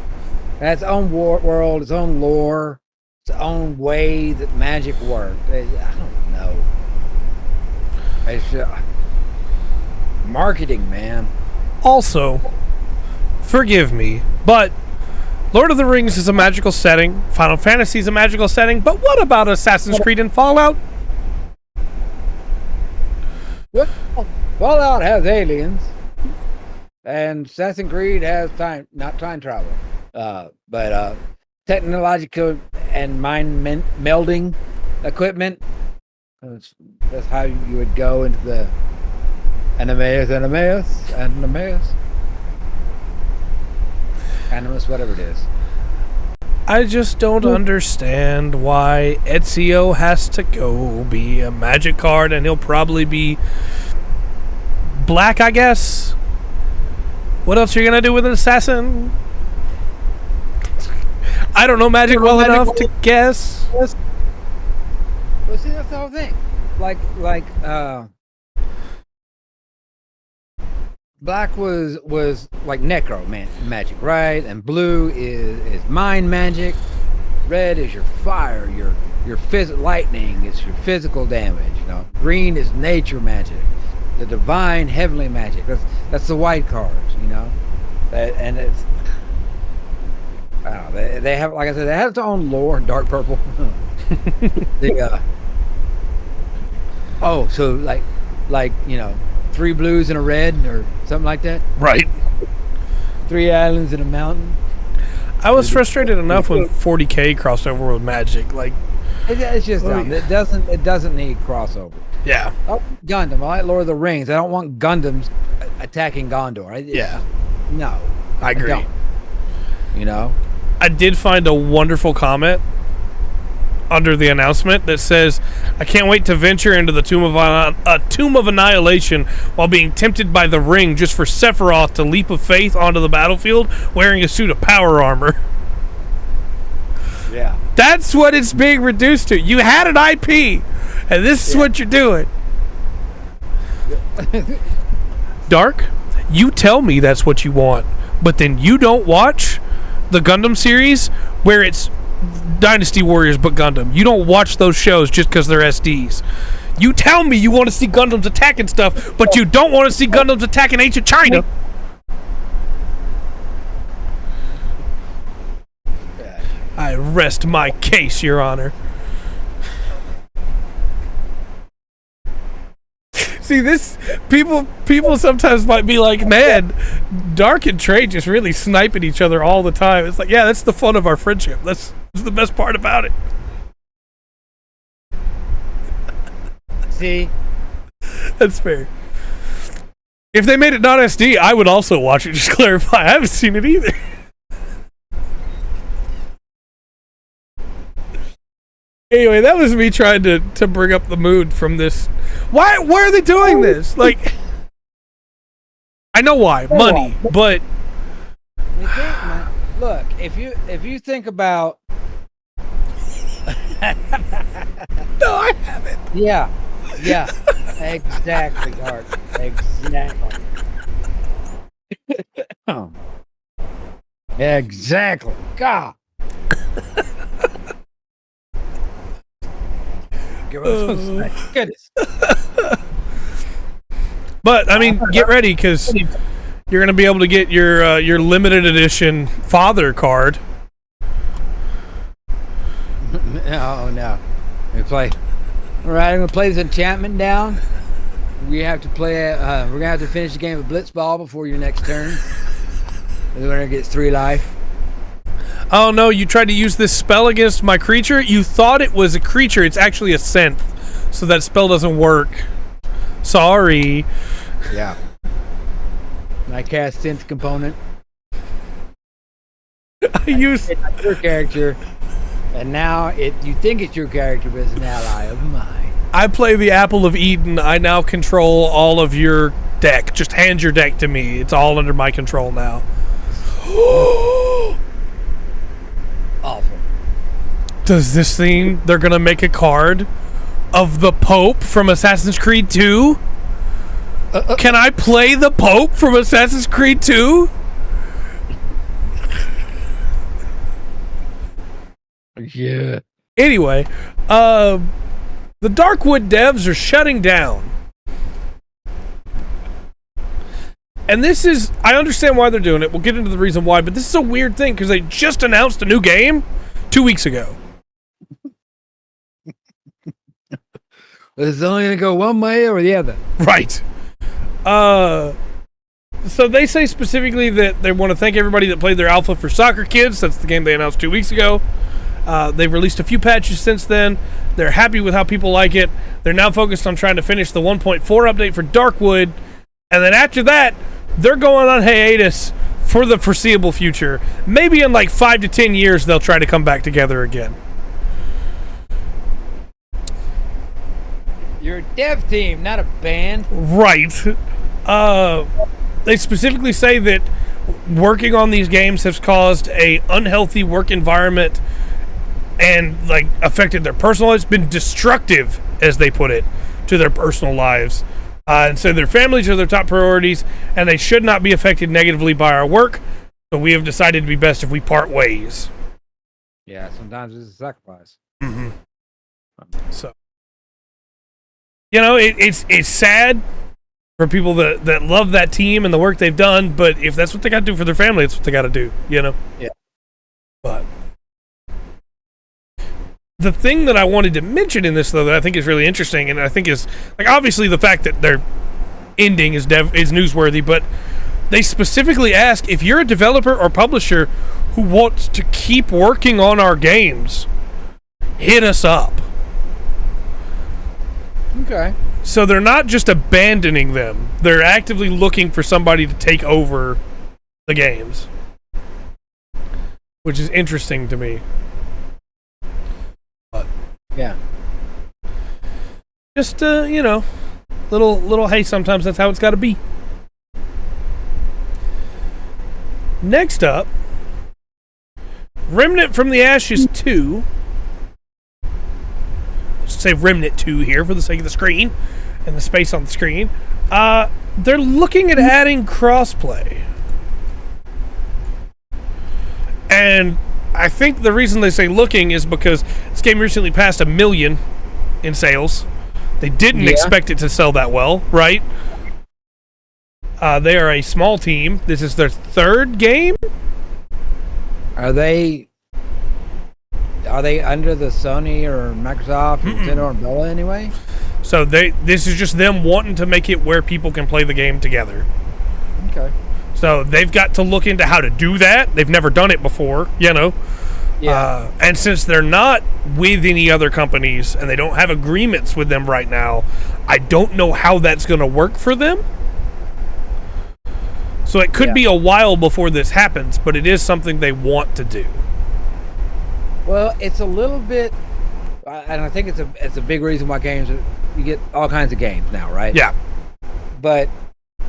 Speaker 2: It has its own world, its own lore, its own way that magic worked. I don't know. It's marketing, man.
Speaker 1: Also, forgive me, but Lord of the Rings is a magical setting. Final Fantasy is a magical setting. But what about Assassin's Creed and Fallout?
Speaker 2: What? Fallout has aliens, and Assassin's Creed has not time travel, but technological and mind melding equipment. That's how you would go into the animus, whatever it is.
Speaker 1: I just don't understand why Ezio has to go be a magic card, and he'll probably be black, I guess. What else are you gonna do with an assassin? I don't know magic well enough to guess.
Speaker 2: Well, see, that's the whole thing. Like, black was like necro magic, right? And blue is mind magic. Red is your fire, your lightning. It's your physical damage. Green is nature magic, the divine heavenly magic. That's the white cards. And it's I don't know. They have, like I said, they have its own lore. Dark purple. So like 3 blues and a red or something like that.
Speaker 1: Right.
Speaker 2: 3 islands and a mountain.
Speaker 1: I was frustrated enough when 40K crossed over with magic. Like,
Speaker 2: it's just dumb. It doesn't need crossover.
Speaker 1: Yeah.
Speaker 2: Oh, Gundam. I like Lord of the Rings. I don't want Gundams attacking Gondor.
Speaker 1: Yeah.
Speaker 2: No.
Speaker 1: I agree.
Speaker 2: I don't.
Speaker 1: I did find a wonderful comment under the announcement that says, "I can't wait to venture into the tomb of annihilation while being tempted by the ring just for Sephiroth to leap of faith onto the battlefield wearing a suit of power armor."
Speaker 2: Yeah.
Speaker 1: That's what it's being reduced to. You had an IP, and this is what you're doing. Dark, you tell me that's what you want, but then you don't watch the Gundam series where it's Dynasty Warriors but Gundam. You don't watch those shows just because they're SDs. You tell me you want to see Gundams attacking stuff, but you don't want to see Gundams attacking ancient China. I rest my case, Your Honor. See, this people sometimes might be like, man, Dark and Trey just really sniping each other all the time. It's like, yeah, that's the fun of our friendship. That's the best part about it.
Speaker 2: See?
Speaker 1: That's fair. If they made it not SD, I would also watch it, just clarify. I haven't seen it either. Anyway, that was me trying to bring up the mood from this. Why are they doing this? Like, I know why. Money, but
Speaker 2: look, if you think about
Speaker 1: no, I haven't.
Speaker 2: Yeah. Exactly, Art. Exactly. Exactly. God. Goodness.
Speaker 1: But I mean, get ready because you're gonna be able to get your limited edition father card.
Speaker 2: Oh no. We play. All right, I'm gonna play this enchantment down. We have to play. We're gonna have to finish the game of Blitzball before your next turn. The winner gets 3 life.
Speaker 1: Oh no, you tried to use this spell against my creature? You thought it was a creature, it's actually a synth. So that spell doesn't work. Sorry.
Speaker 2: Yeah. I cast synth component.
Speaker 1: I used
Speaker 2: your character, and now you think it's your character, but it's an ally of mine.
Speaker 1: I play the Apple of Eden. I now control all of your deck. Just hand your deck to me. It's all under my control now. Does this mean they're gonna make a card of the Pope from Assassin's Creed 2? Can I play the Pope from Assassin's Creed 2?
Speaker 2: Yeah.
Speaker 1: Anyway, the Darkwood devs are shutting down. And this is, I understand why they're doing it. We'll get into the reason why, but this is a weird thing because they just announced a new game 2 weeks ago.
Speaker 2: It's only going to go one way or the other.
Speaker 1: Right. So they say specifically that they want to thank everybody that played their alpha for Soccer Kids. That's the game they announced 2 weeks ago. They've released a few patches since then. They're happy with how people like it. They're now focused on trying to finish the 1.4 update for Darkwood. And then after that, they're going on hiatus for the foreseeable future. Maybe in like 5 to 10 years, they'll try to come back together again.
Speaker 2: You're a dev team, not a band.
Speaker 1: Right. They specifically say that working on these games has caused a unhealthy work environment and like affected their personal lives. It's been destructive, as they put it, to their personal lives. And so their families are their top priorities, and they should not be affected negatively by our work. So we have decided to be best if we part ways.
Speaker 2: Yeah, sometimes it's a sacrifice.
Speaker 1: Mm-hmm. So, you know, it's sad for people that love that team and the work they've done, but if that's what they got to do for their family, it's what they got to do, you know?
Speaker 2: Yeah.
Speaker 1: But the thing that I wanted to mention in this, though, that I think is really interesting, and I think is, like, obviously the fact that they're ending is newsworthy, but they specifically ask, if you're a developer or publisher who wants to keep working on our games, hit us up.
Speaker 2: Okay.
Speaker 1: So they're not just abandoning them. They're actively looking for somebody to take over the games, which is interesting to me. But
Speaker 2: yeah,
Speaker 1: just you know, little hey, sometimes that's how it's got to be. Next up, Remnant from the Ashes 2. Let's say Remnant 2 here for the sake of the screen and the space on the screen. They're looking at adding crossplay. And I think the reason they say looking is because this game recently passed 1 million in sales. They didn't expect it to sell that well, right? They are a small team. This is their third game.
Speaker 2: Are they under the Sony or Microsoft or Nintendo umbrella anyway?
Speaker 1: So this is just them wanting to make it where people can play the game together.
Speaker 2: Okay.
Speaker 1: So they've got to look into how to do that. They've never done it before, you know.
Speaker 2: Yeah.
Speaker 1: And since they're not with any other companies and they don't have agreements with them right now, I don't know how that's going to work for them. So it could be a while before this happens, but it is something they want to do.
Speaker 2: Well, it's a little bit, and I think it's a big reason why you get all kinds of games now, right?
Speaker 1: Yeah.
Speaker 2: But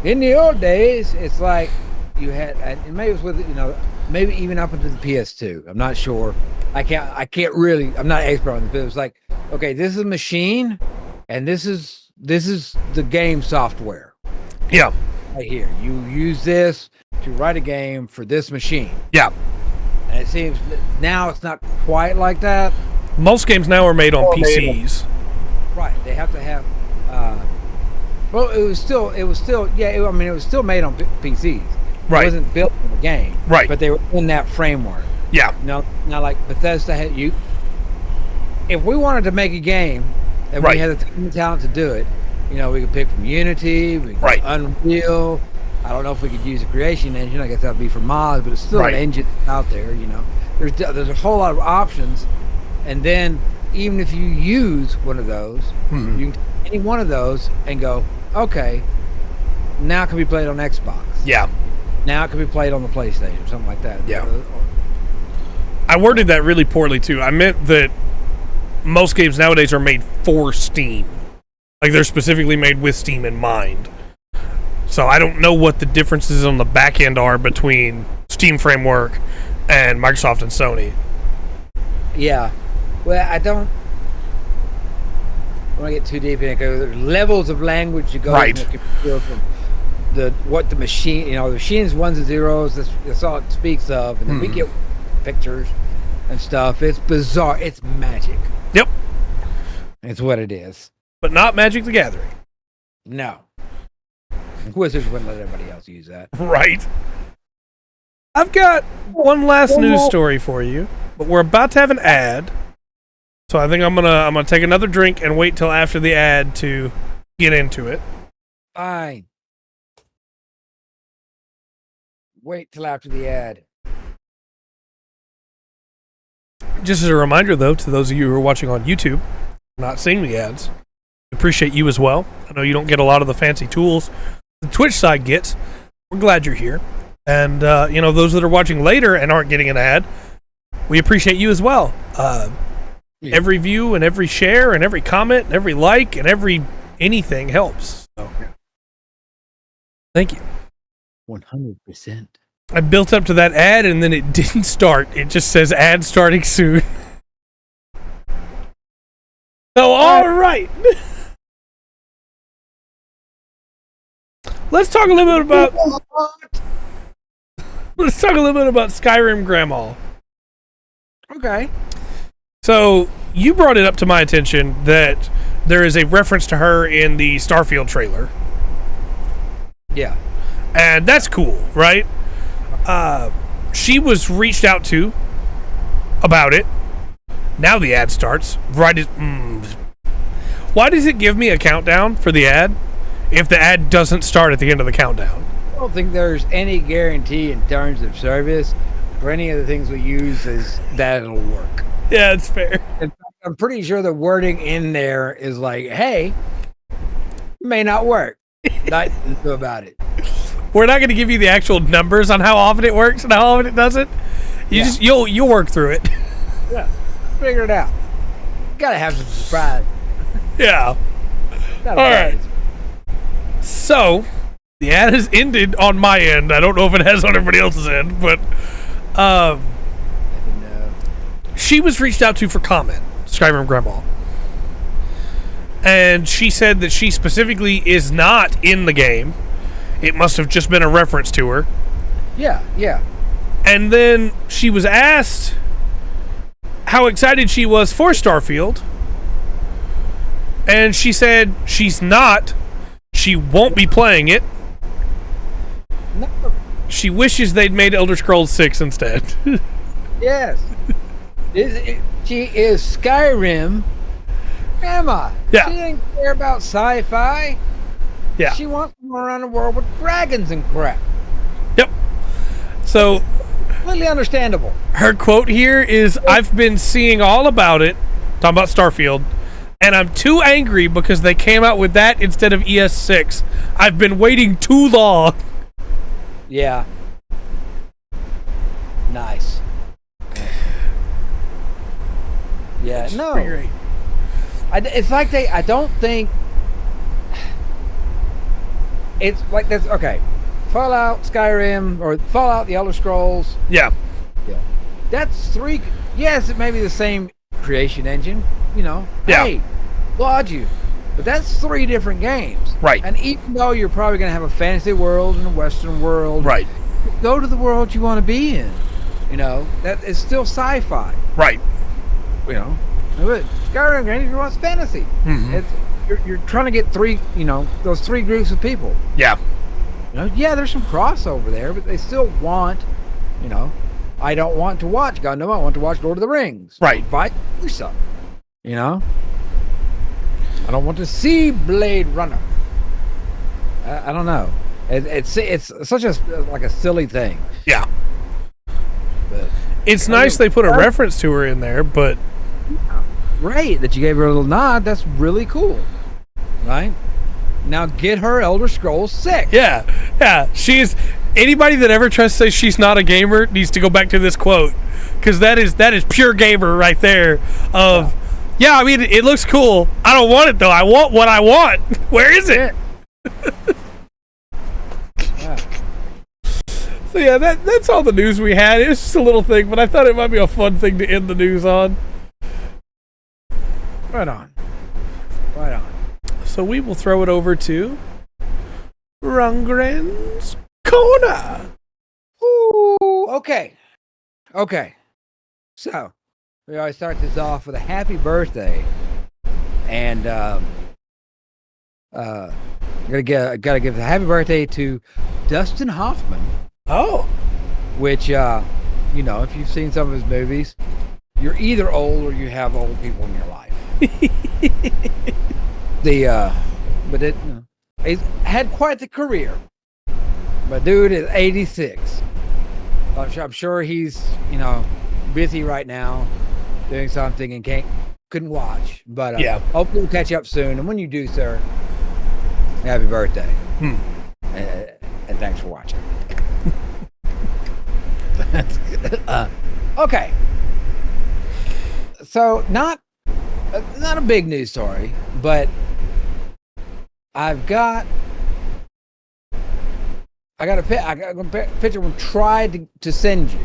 Speaker 2: in the old days, it's like you had, and maybe it was with, maybe even up into the PS2. I'm not sure. I can't really. I'm not an expert on this, but it was like, okay, this is a machine, and this is the game software.
Speaker 1: Yeah.
Speaker 2: Right here, you use this to write a game for this machine.
Speaker 1: Yeah.
Speaker 2: And it seems now it's not quite like that.
Speaker 1: Most games now are made on PCs.
Speaker 2: Right. They have to have. Well, it was still. It was still made on PCs.
Speaker 1: Right.
Speaker 2: It wasn't built in the game.
Speaker 1: Right.
Speaker 2: But they were in that framework.
Speaker 1: Yeah.
Speaker 2: Now like Bethesda had you. If we wanted to make a game, and we had the talent to do it, we could pick from Unity, we could Unreal. I don't know if we could use a creation engine. I guess that would be for mods, but it's still an engine out there. There's a whole lot of options, and then even if you use one of those, you can take any one of those and go, okay, now it can be played on Xbox.
Speaker 1: Yeah.
Speaker 2: Now it can be played on the PlayStation, something like that.
Speaker 1: Yeah. I worded that really poorly too. I meant that most games nowadays are made for Steam. Like they're specifically made with Steam in mind. So I don't know what the differences on the back end are between Steam Framework and Microsoft and Sony.
Speaker 2: Yeah. Well, I don't want to get too deep in it. 'Cause there's levels of language you go
Speaker 1: Right.
Speaker 2: in the computer from what the machine, the machine's ones and zeros. That's all it speaks of, and then we get pictures and stuff. It's bizarre. It's magic.
Speaker 1: Yep.
Speaker 2: It's what it is.
Speaker 1: But not Magic the Gathering.
Speaker 2: No. Wizards wouldn't let everybody else use that.
Speaker 1: Right. I've got one last news story for you, but we're about to have an ad. So I think I'm gonna take another drink and wait till after the ad to get into it.
Speaker 2: Fine. Wait till after the ad.
Speaker 1: Just as a reminder, though, to those of you who are watching on YouTube, not seeing the ads, appreciate you as well. I know you don't get a lot of the fancy tools the Twitch side gets. We're glad you're here. And, those that are watching later and aren't getting an ad, we appreciate you as well. Every view and every share and every comment and every like and every anything helps. So, thank you.
Speaker 2: 100%.
Speaker 1: I built up to that ad and then it didn't start. It just says ad starting soon. So, all right. Let's talk a little bit about Skyrim Grandma.
Speaker 2: Okay.
Speaker 1: So, you brought it up to my attention that there is a reference to her in the Starfield trailer.
Speaker 2: Yeah.
Speaker 1: And that's cool, right? She was reached out to about it. Now the ad starts. Why does it give me a countdown for the ad if the ad doesn't start at the end of the countdown?
Speaker 2: I don't think there's any guarantee in terms of service for any of the things we use is that it'll work.
Speaker 1: Yeah, it's fair.
Speaker 2: In fact, I'm pretty sure the wording in there is like, hey, may not work. Nothing to do about it.
Speaker 1: We're not going to give you the actual numbers on how often it works and how often it doesn't. You'll work through it.
Speaker 2: Yeah. Figure it out. Gotta have some surprise.
Speaker 1: Yeah. All right. So, the ad has ended on my end. I don't know if it has on everybody else's end, but she was reached out to for comment, Skyrim Grandma. And she said that she specifically is not in the game. It must have just been a reference to her.
Speaker 2: Yeah.
Speaker 1: And then she was asked how excited she was for Starfield. And she said she's not. She won't be playing it.
Speaker 2: No.
Speaker 1: She wishes they'd made Elder Scrolls 6 instead.
Speaker 2: Yes. She is Skyrim Grandma.
Speaker 1: Yeah.
Speaker 2: She didn't care about sci-fi.
Speaker 1: Yeah.
Speaker 2: She wants to run around the world with dragons and crap.
Speaker 1: Yep. So,
Speaker 2: Completely understandable.
Speaker 1: her quote here is, I've been seeing all about it, talking about Starfield, and I'm too angry because they came out with that instead of ES6. I've been waiting too long.
Speaker 2: Yeah. Nice. Yeah, no.
Speaker 1: Pretty great.
Speaker 2: It's like I don't think it's like this. Okay, Fallout, Skyrim, or Fallout, the Elder Scrolls.
Speaker 1: Yeah.
Speaker 2: That's three. Yes, it may be the same creation engine.
Speaker 1: Yeah.
Speaker 2: Hey, applaud you, but that's three different games.
Speaker 1: Right.
Speaker 2: And even though you're probably going to have a fantasy world and a Western world,
Speaker 1: Right.
Speaker 2: go to the world you want to be in. That is still sci-fi.
Speaker 1: Right.
Speaker 2: But Skyrim wants fantasy.
Speaker 1: Mm-hmm.
Speaker 2: You're trying to get those three groups of people.
Speaker 1: Yeah.
Speaker 2: Yeah, there's some crossover there, but they still want, I don't want to watch Gundam, I want to watch Lord of the Rings.
Speaker 1: Right.
Speaker 2: Vice versa. I don't want to see Blade Runner. I don't know. It's such a silly thing.
Speaker 1: Yeah.
Speaker 2: But
Speaker 1: It's nice they put a reference to her in there, but
Speaker 2: great that you gave her a little nod. That's really cool. Right? Now get her Elder Scrolls 6.
Speaker 1: yeah. She's anybody that ever tries to say she's not a gamer needs to go back to this quote, because that is pure gamer right there. I mean, it looks cool. I don't want it though. I want what I want. Where is it?
Speaker 2: Yeah.
Speaker 1: So yeah, that's all the news we had. It was just a little thing, but I thought it might be a fun thing to end the news on.
Speaker 2: Right on. Right on.
Speaker 1: So we will throw it over to Rungren's Corner.
Speaker 2: Ooh, okay. Okay. So, we always start this off with a happy birthday. And gotta give a happy birthday to Dustin Hoffman.
Speaker 1: Oh.
Speaker 2: Which, you know, if you've seen some of his movies, you're either old or you have old people in your life. But he's had quite the career. But dude is 86. I'm sure he's, you know, busy right now doing something and couldn't watch. But hopefully we'll catch up soon. And when you do, sir, happy birthday. And thanks for watching. That's good. Okay. So not a big news story, but I got a picture we tried to send you.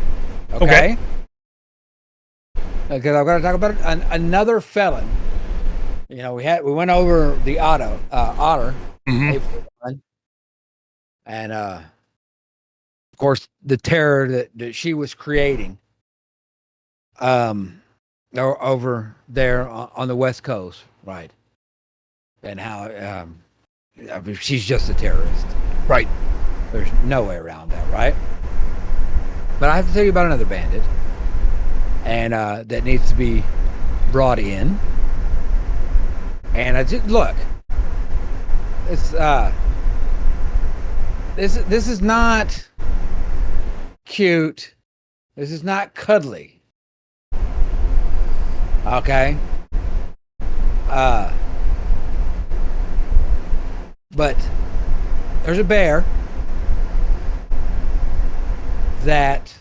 Speaker 2: Okay. Because I've got to talk about another felon. You know, we went over the Otter, and of course the terror that she was creating, over there on the West Coast, right? And how I mean, she's just a terrorist,
Speaker 1: right?
Speaker 2: There's no way around that, right? But I have to tell you about another bandit, and that needs to be brought in. And I just look. It's this is not cute. This is not cuddly. Okay. But there's a bear that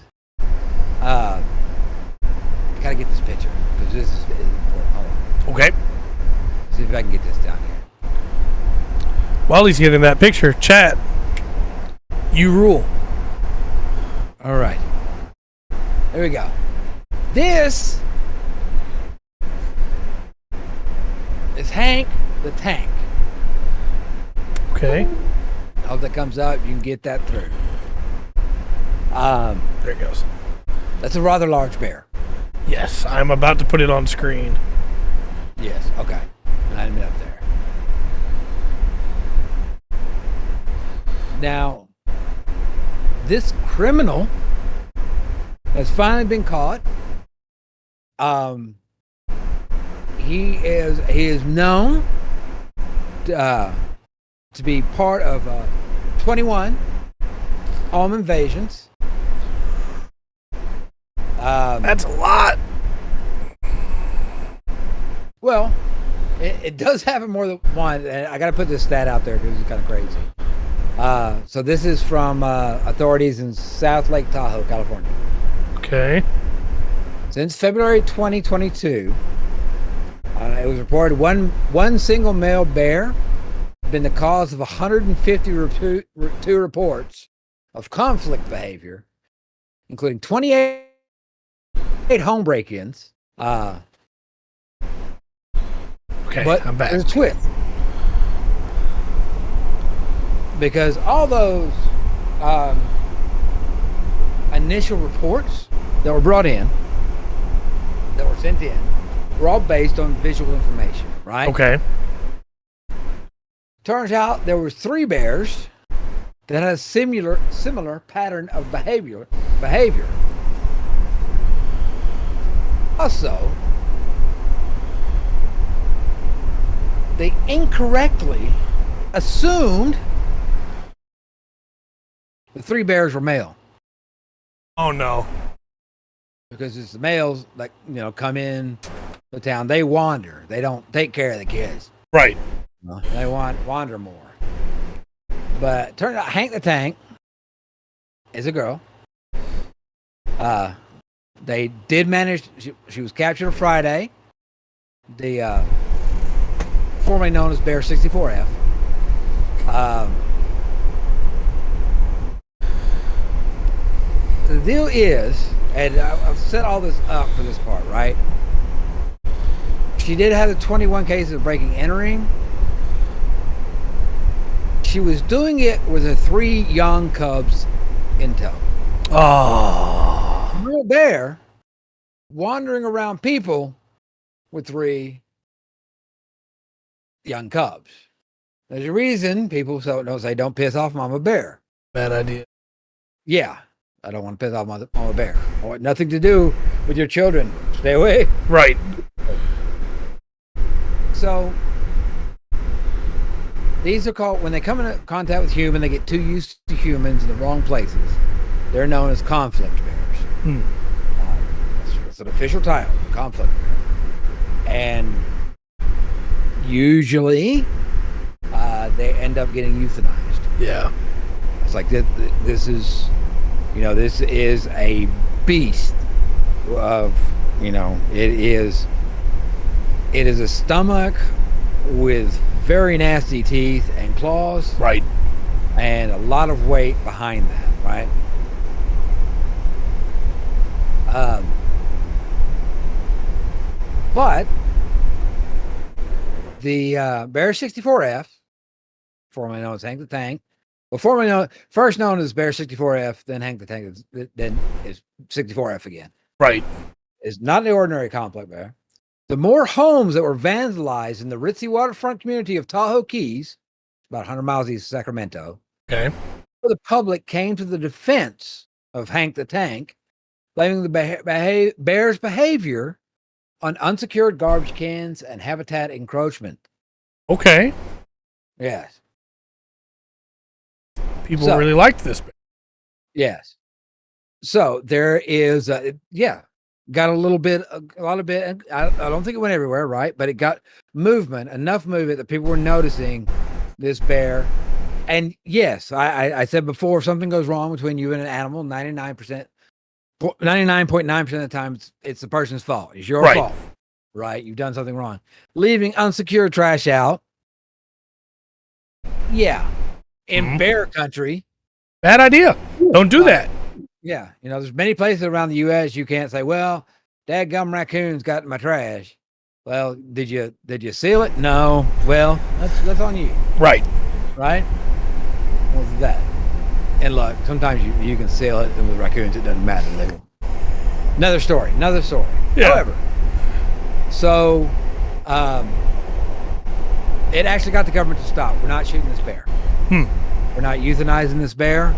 Speaker 2: gotta get this picture because this is important. Hold on.
Speaker 1: Okay.
Speaker 2: See if I can get this down here.
Speaker 1: While he's getting that picture, chat. You rule.
Speaker 2: All right. There we go. This is Hank the Tank.
Speaker 1: Okay.
Speaker 2: I hope that comes out. You can get that through.
Speaker 1: There it goes.
Speaker 2: That's a rather large bear.
Speaker 1: Yes, I'm about to put it on screen.
Speaker 2: Yes. Okay. Line me up there. Now, this criminal has finally been caught. He is known to be part of 21 home invasions.
Speaker 1: That's a lot.
Speaker 2: Well, it does happen more than one. And I got to put this stat out there because it's kind of crazy. So this is from authorities in South Lake Tahoe, California.
Speaker 1: Okay.
Speaker 2: Since February 2022, it was reported one single male bear been the cause of 152 reports of conflict behavior, including 28 home break-ins.
Speaker 1: Okay,
Speaker 2: but
Speaker 1: I'm back.
Speaker 2: There's a twist. Because all those initial reports that were brought in, that were sent in, were all based on visual information, right?
Speaker 1: Okay.
Speaker 2: Turns out there were 3 bears that had a similar pattern of behavior. Also, they incorrectly assumed the 3 bears were male.
Speaker 1: Oh no.
Speaker 2: Because it's the males that, you know, come in the town. They wander. They don't take care of the kids.
Speaker 1: Right.
Speaker 2: They wander more. But turned out Hank the Tank is a girl. They did manage. She was captured on Friday. The formerly known as Bear 64F. The deal is, and I've set all this up for this part, right? She did have the 21 cases of breaking and entering. She was doing it with her 3 young cubs in tow.
Speaker 1: Oh.
Speaker 2: Real bear wandering around people with 3 young cubs. There's a reason people don't say, don't piss off Mama Bear.
Speaker 1: Bad idea.
Speaker 2: Yeah, I don't want to piss off Mama Bear. I want nothing to do with your children. Stay away.
Speaker 1: Right.
Speaker 2: So these are called, when they come into contact with human, they get too used to humans in the wrong places. They're known as conflict bears. It's an official title, conflict bear. And usually they end up getting euthanized.
Speaker 1: Yeah.
Speaker 2: It's like this is, this is a beast of, it is a stomach with very nasty teeth and claws.
Speaker 1: Right.
Speaker 2: And a lot of weight behind that, right? But the Bear 64F, formerly known as Hank the Tank, first known as Bear 64F, then Hank the Tank, then is 64F again.
Speaker 1: Right.
Speaker 2: Is not an ordinary conflict bear. The more homes that were vandalized in the ritzy waterfront community of Tahoe Keys, about 100 miles east of Sacramento,
Speaker 1: Okay.
Speaker 2: the public came to the defense of Hank the Tank, blaming the bear's behavior on unsecured garbage cans and habitat encroachment.
Speaker 1: Okay.
Speaker 2: Yes.
Speaker 1: People really liked this.
Speaker 2: Yes. So there is, got a lot of bit. I don't think it went everywhere, right? But it got enough movement that people were noticing this bear. And yes, I said before, if something goes wrong between you and an animal, 99.9% of the time, it's the person's fault. It's your fault, right? You've done something wrong. Leaving unsecured trash out. Yeah. In bear country.
Speaker 1: Bad idea. Don't do that.
Speaker 2: Yeah. There's many places around the U.S. you can't say, well, dadgum raccoons got in my trash. Well, did you seal it? No. Well, that's on you.
Speaker 1: Right.
Speaker 2: Right? What's that? And look, sometimes you can seal it, and with raccoons, it doesn't matter. Another story.
Speaker 1: Yeah.
Speaker 2: However, so it actually got the government to stop. We're not shooting this bear. We're not euthanizing this bear.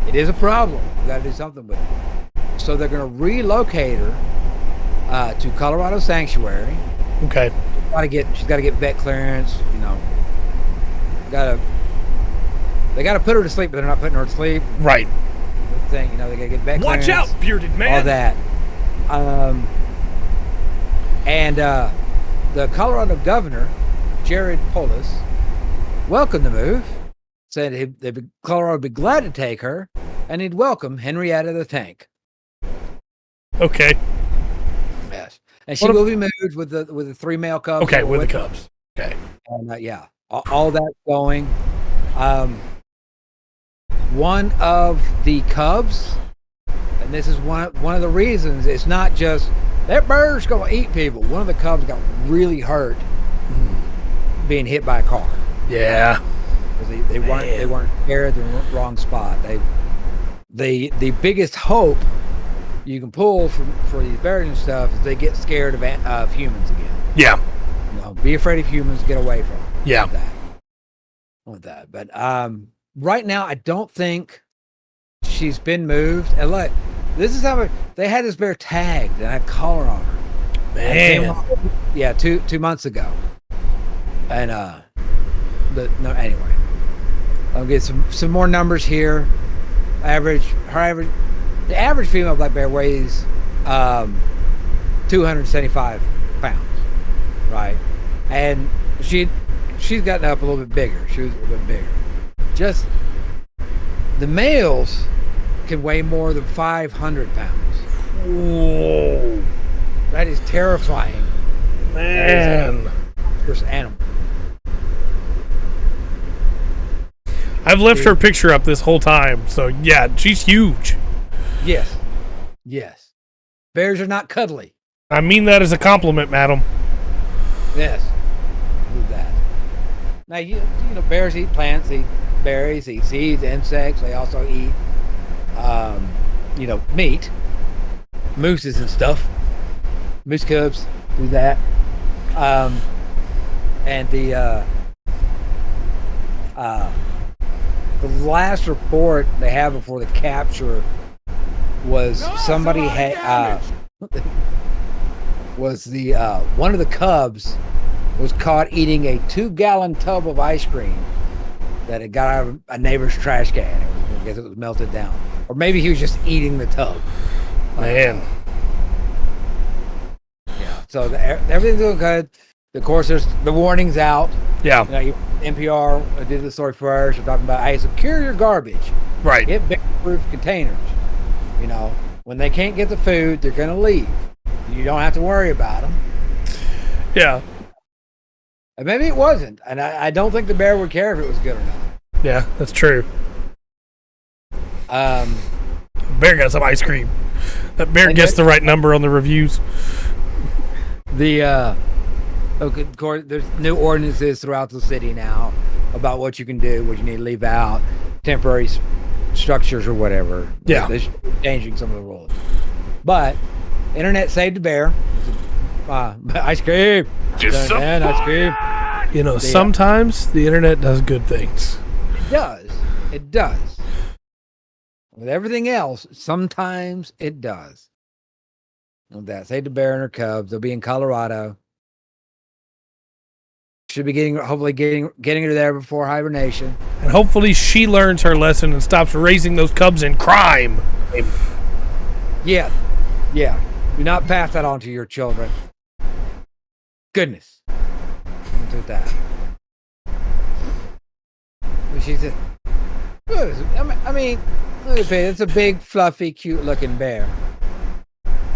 Speaker 2: It is a problem. We got to do something with it. So they're going to relocate her to Colorado Sanctuary.
Speaker 1: Okay.
Speaker 2: She's got to get vet clearance. They got to put her to sleep, but they're not putting her to sleep.
Speaker 1: Right.
Speaker 2: They got to get vet clearance.
Speaker 1: Watch out, bearded man.
Speaker 2: All that. And the Colorado governor, Jared Polis, welcomed the move. Said Colorado would be glad to take her, and he'd welcome Henrietta the Tank.
Speaker 1: Okay.
Speaker 2: Yes, and she will be moved with the 3 male cubs.
Speaker 1: Okay, with the cubs. Okay.
Speaker 2: And all that's going. One of the cubs, and this is one of the reasons. It's not just that bird's going to eat people. One of the cubs got really hurt being hit by a car.
Speaker 1: Yeah.
Speaker 2: They weren't scared in the wrong spot. The biggest hope you can pull for these bears and stuff is they get scared of humans again.
Speaker 1: Yeah.
Speaker 2: Be afraid of humans, get away from them.
Speaker 1: Yeah.
Speaker 2: With that. But right now I don't think she's been moved. And look, this is how they had this bear tagged and had a collar on her.
Speaker 1: Man.
Speaker 2: Yeah, 2 months ago. And anyway. I'll get some more numbers here. The average female black bear weighs 275 pounds, right? And she's gotten up a little bit bigger. She was a little bit bigger. Just the males can weigh more than 500 pounds.
Speaker 1: Whoa,
Speaker 2: that is terrifying,
Speaker 1: man.
Speaker 2: First animal.
Speaker 1: I've left her picture up this whole time, so yeah, she's huge.
Speaker 2: Yes. Bears are not cuddly.
Speaker 1: I mean that as a compliment, madam.
Speaker 2: Yes. Do that. Now, bears eat plants, eat berries, eat seeds, insects. They also eat, meat, mooses and stuff. Moose cubs do that. And the last report they have before the capture was somebody had was the one of the cubs was caught eating a 2-gallon tub of ice cream that had got out of a neighbor's trash can. I guess it was melted down, or maybe he was just eating the tub.
Speaker 1: Man.
Speaker 2: Yeah. So everything's doing good. Of course, there's the warnings out.
Speaker 1: Yeah.
Speaker 2: NPR did the story first. We're talking about, hey, secure your garbage.
Speaker 1: Right.
Speaker 2: Get bear-proof containers. When they can't get the food, they're going to leave. You don't have to worry about them.
Speaker 1: Yeah.
Speaker 2: And maybe it wasn't. And I don't think the bear would care if it was good or not.
Speaker 1: Yeah, that's true. Bear got some ice cream. That bear gets the right number on the reviews.
Speaker 2: Of course, there's new ordinances throughout the city now about what you can do, what you need to leave out, temporary structures or whatever.
Speaker 1: Yeah.
Speaker 2: They're changing some of the rules. But internet saved the bear. Ice cream. Just ice cream.
Speaker 1: Sometimes the internet does good things.
Speaker 2: It does. With everything else, sometimes it does. With that, saved the bear and her cubs. They'll be in Colorado. Should be hopefully getting her there before hibernation.
Speaker 1: And hopefully she learns her lesson and stops raising those cubs in crime.
Speaker 2: Yeah. Do not pass that on to your children. Goodness. Don't do that. She said, I mean, look at it. It's a big, fluffy, cute-looking bear.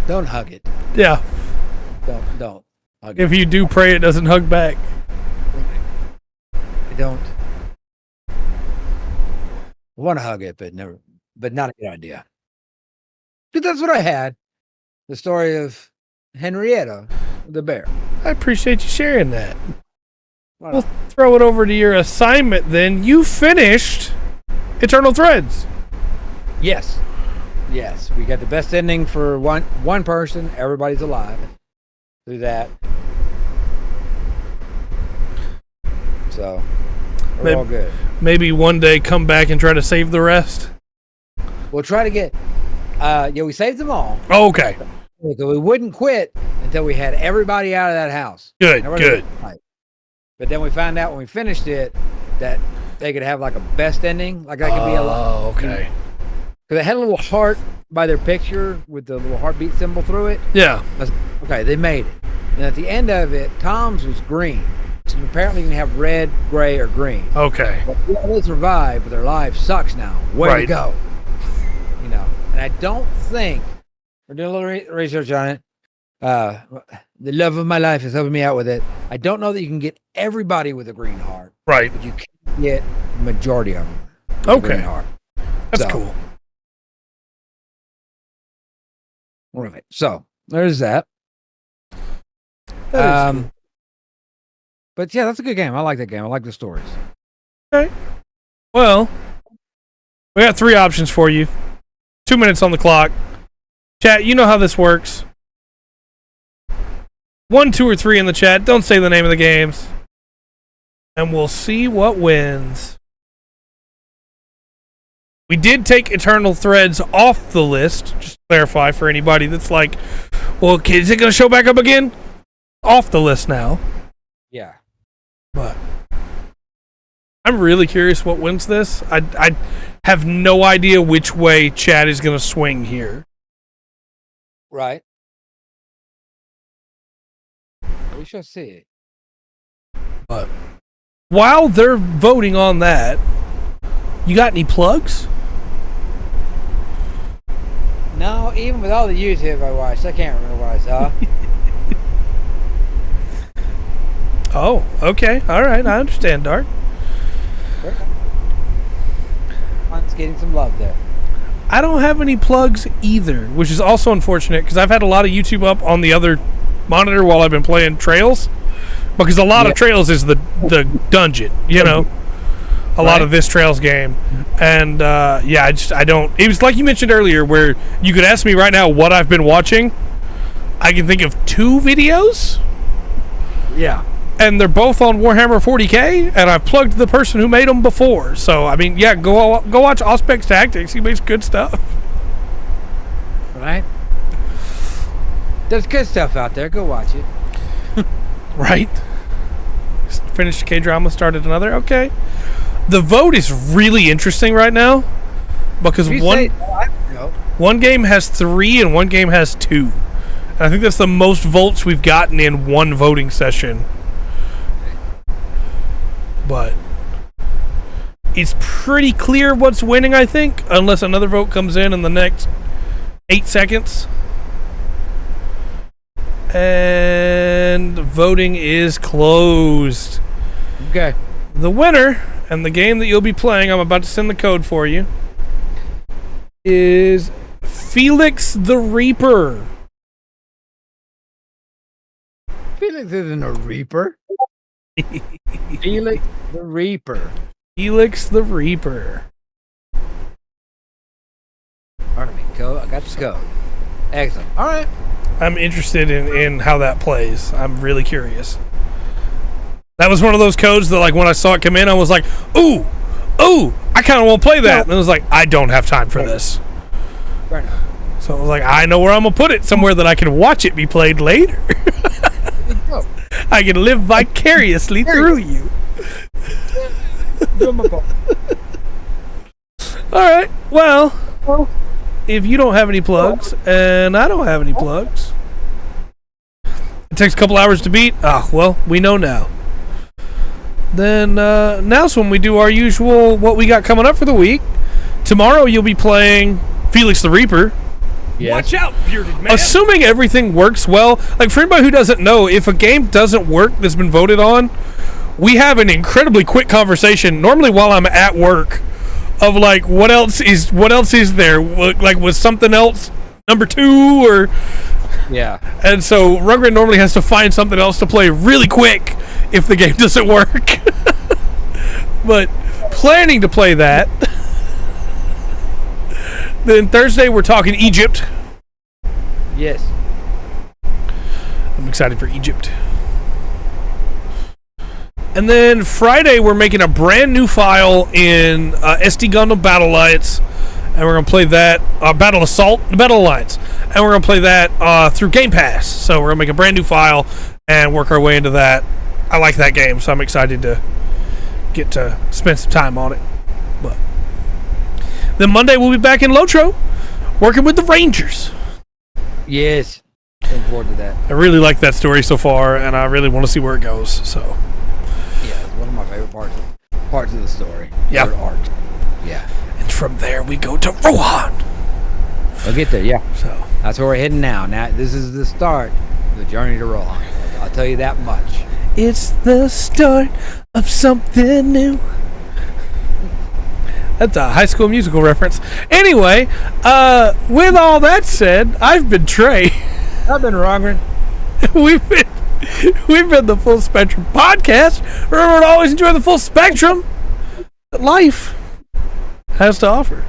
Speaker 2: Don't hug it.
Speaker 1: Yeah.
Speaker 2: Don't hug it.
Speaker 1: If you do pray, it doesn't hug back.
Speaker 2: I don't want to hug it, but not a good idea. But that's what I had. The story of Henrietta, the bear.
Speaker 1: I appreciate you sharing that. We'll throw it over to your assignment then. You finished Eternal Threads.
Speaker 2: Yes. We got the best ending for one person. Everybody's alive through that. So we're all good.
Speaker 1: Maybe one day come back and try to save the rest.
Speaker 2: We'll try to get. We saved them all.
Speaker 1: Oh, okay.
Speaker 2: We wouldn't quit until we had everybody out of that house.
Speaker 1: Good.
Speaker 2: But then we found out when we finished it that they could have like a best ending. Like that could be a lot.
Speaker 1: Oh, okay.
Speaker 2: Because they had a little heart by their picture with the little heartbeat symbol through it.
Speaker 1: Yeah.
Speaker 2: Okay, they made it. And at the end of it, Tom's was green. So apparently you can have red, gray, or green.
Speaker 1: Okay.
Speaker 2: But they survived, but their life sucks now. Way to go. And I don't think, we're doing a little research on it. The love of my life is helping me out with it. I don't know that you can get everybody with a green heart.
Speaker 1: Right.
Speaker 2: But you can get the majority of them.
Speaker 1: Okay.
Speaker 2: Green heart.
Speaker 1: That's cool.
Speaker 2: All right. So there's that.
Speaker 1: That is cool.
Speaker 2: But yeah, that's a good game. I like that game. I like the stories.
Speaker 1: Okay. Well, we got 3 options for you. 2 minutes on the clock. Chat, you know how this works. 1, 2, or 3 in the chat. Don't say the name of the games. And we'll see what wins. We did take Eternal Threads off the list. Just to clarify for anybody that's like, well, is it going to show back up again? Off the list now.
Speaker 2: Yeah.
Speaker 1: But I'm really curious what wins this. I have no idea which way Chad is going to swing here.
Speaker 2: Right. We shall see.
Speaker 1: But while they're voting on that, you got any plugs?
Speaker 2: No, even with all the YouTube I watched, I can't remember what I saw.
Speaker 1: Oh, okay. All right. I understand, Dark.
Speaker 2: Hunt's getting some love there.
Speaker 1: I don't have any plugs either, which is also unfortunate because I've had a lot of YouTube up on the other monitor while I've been playing Trails, because a lot of Trails is the dungeon, you know, a lot of this Trails game, and I don't. It was like you mentioned earlier, where you could ask me right now what I've been watching. I can think of 2 videos.
Speaker 2: Yeah.
Speaker 1: And they're both on Warhammer 40K, and I've plugged the person who made them before. So, I mean, yeah, go watch Auspex Tactics. He makes good stuff.
Speaker 2: Right? There's good stuff out there. Go watch it.
Speaker 1: Right? Finished K-drama, started another. Okay. The vote is really interesting right now because one game has 3 and one game has 2. And I think that's the most votes we've gotten in one voting session. But it's pretty clear what's winning, I think, unless another vote comes in the next 8 seconds. And voting is closed.
Speaker 2: Okay.
Speaker 1: The winner and the game that you'll be playing, I'm about to send the code for you, is Felix the Reaper.
Speaker 2: Felix isn't a Reaper. Felix the Reaper.
Speaker 1: Felix the Reaper.
Speaker 2: All right, I got the code. Excellent. All right.
Speaker 1: I'm interested in how that plays. I'm really curious. That was one of those codes that, like, when I saw it come in, I was like, ooh, I kind of want to play that. And I was like, I don't have time for this.
Speaker 2: Right.
Speaker 1: So I was like, I know where I'm going to put it, somewhere that I can watch it be played later. I can live vicariously through you. Alright, well, if you don't have any plugs, and I don't have any plugs, it takes a couple hours to beat. Well, we know now. Then now's when we do our usual, what we got coming up for the week. Tomorrow you'll be playing Felix the Reaper.
Speaker 2: Yes.
Speaker 1: Watch out, bearded man. Assuming everything works well, like, for anybody who doesn't know, if a game doesn't work that's been voted on, we have an incredibly quick conversation, normally while I'm at work, of like, what else is there? Like, was something else number 2 or...
Speaker 2: Yeah.
Speaker 1: And so Rugrat normally has to find something else to play really quick if the game doesn't work. But planning to play that. Then Thursday we're talking Egypt.
Speaker 2: Yes.
Speaker 1: I'm excited for Egypt. And then Friday we're making a brand new file in SD Gundam Battle Alliance, and we're gonna play that Battle Alliance, and we're gonna play that through Game Pass. So we're gonna make a brand new file and work our way into that. I like that game, so I'm excited to get to spend some time on it. But then Monday we'll be back in Lotro, working with the Rangers.
Speaker 2: Yes. Looking forward to that.
Speaker 1: I really like that story so far, and I really want to see where it goes. So
Speaker 2: yeah, it's one of my favorite parts of the story.
Speaker 1: Yeah.
Speaker 2: Art. Yeah.
Speaker 1: And from there we go to Rohan.
Speaker 2: We'll get there, yeah.
Speaker 1: So
Speaker 2: that's where we're heading now. Now this is the start of the journey to Rohan. I'll tell you that much.
Speaker 1: It's the start of something new. That's a High School Musical reference. Anyway, with all that said, I've been Trey.
Speaker 2: I've been Rogren.
Speaker 1: We've been the Full Spectrum Podcast. Remember to always enjoy the full spectrum that life has to offer.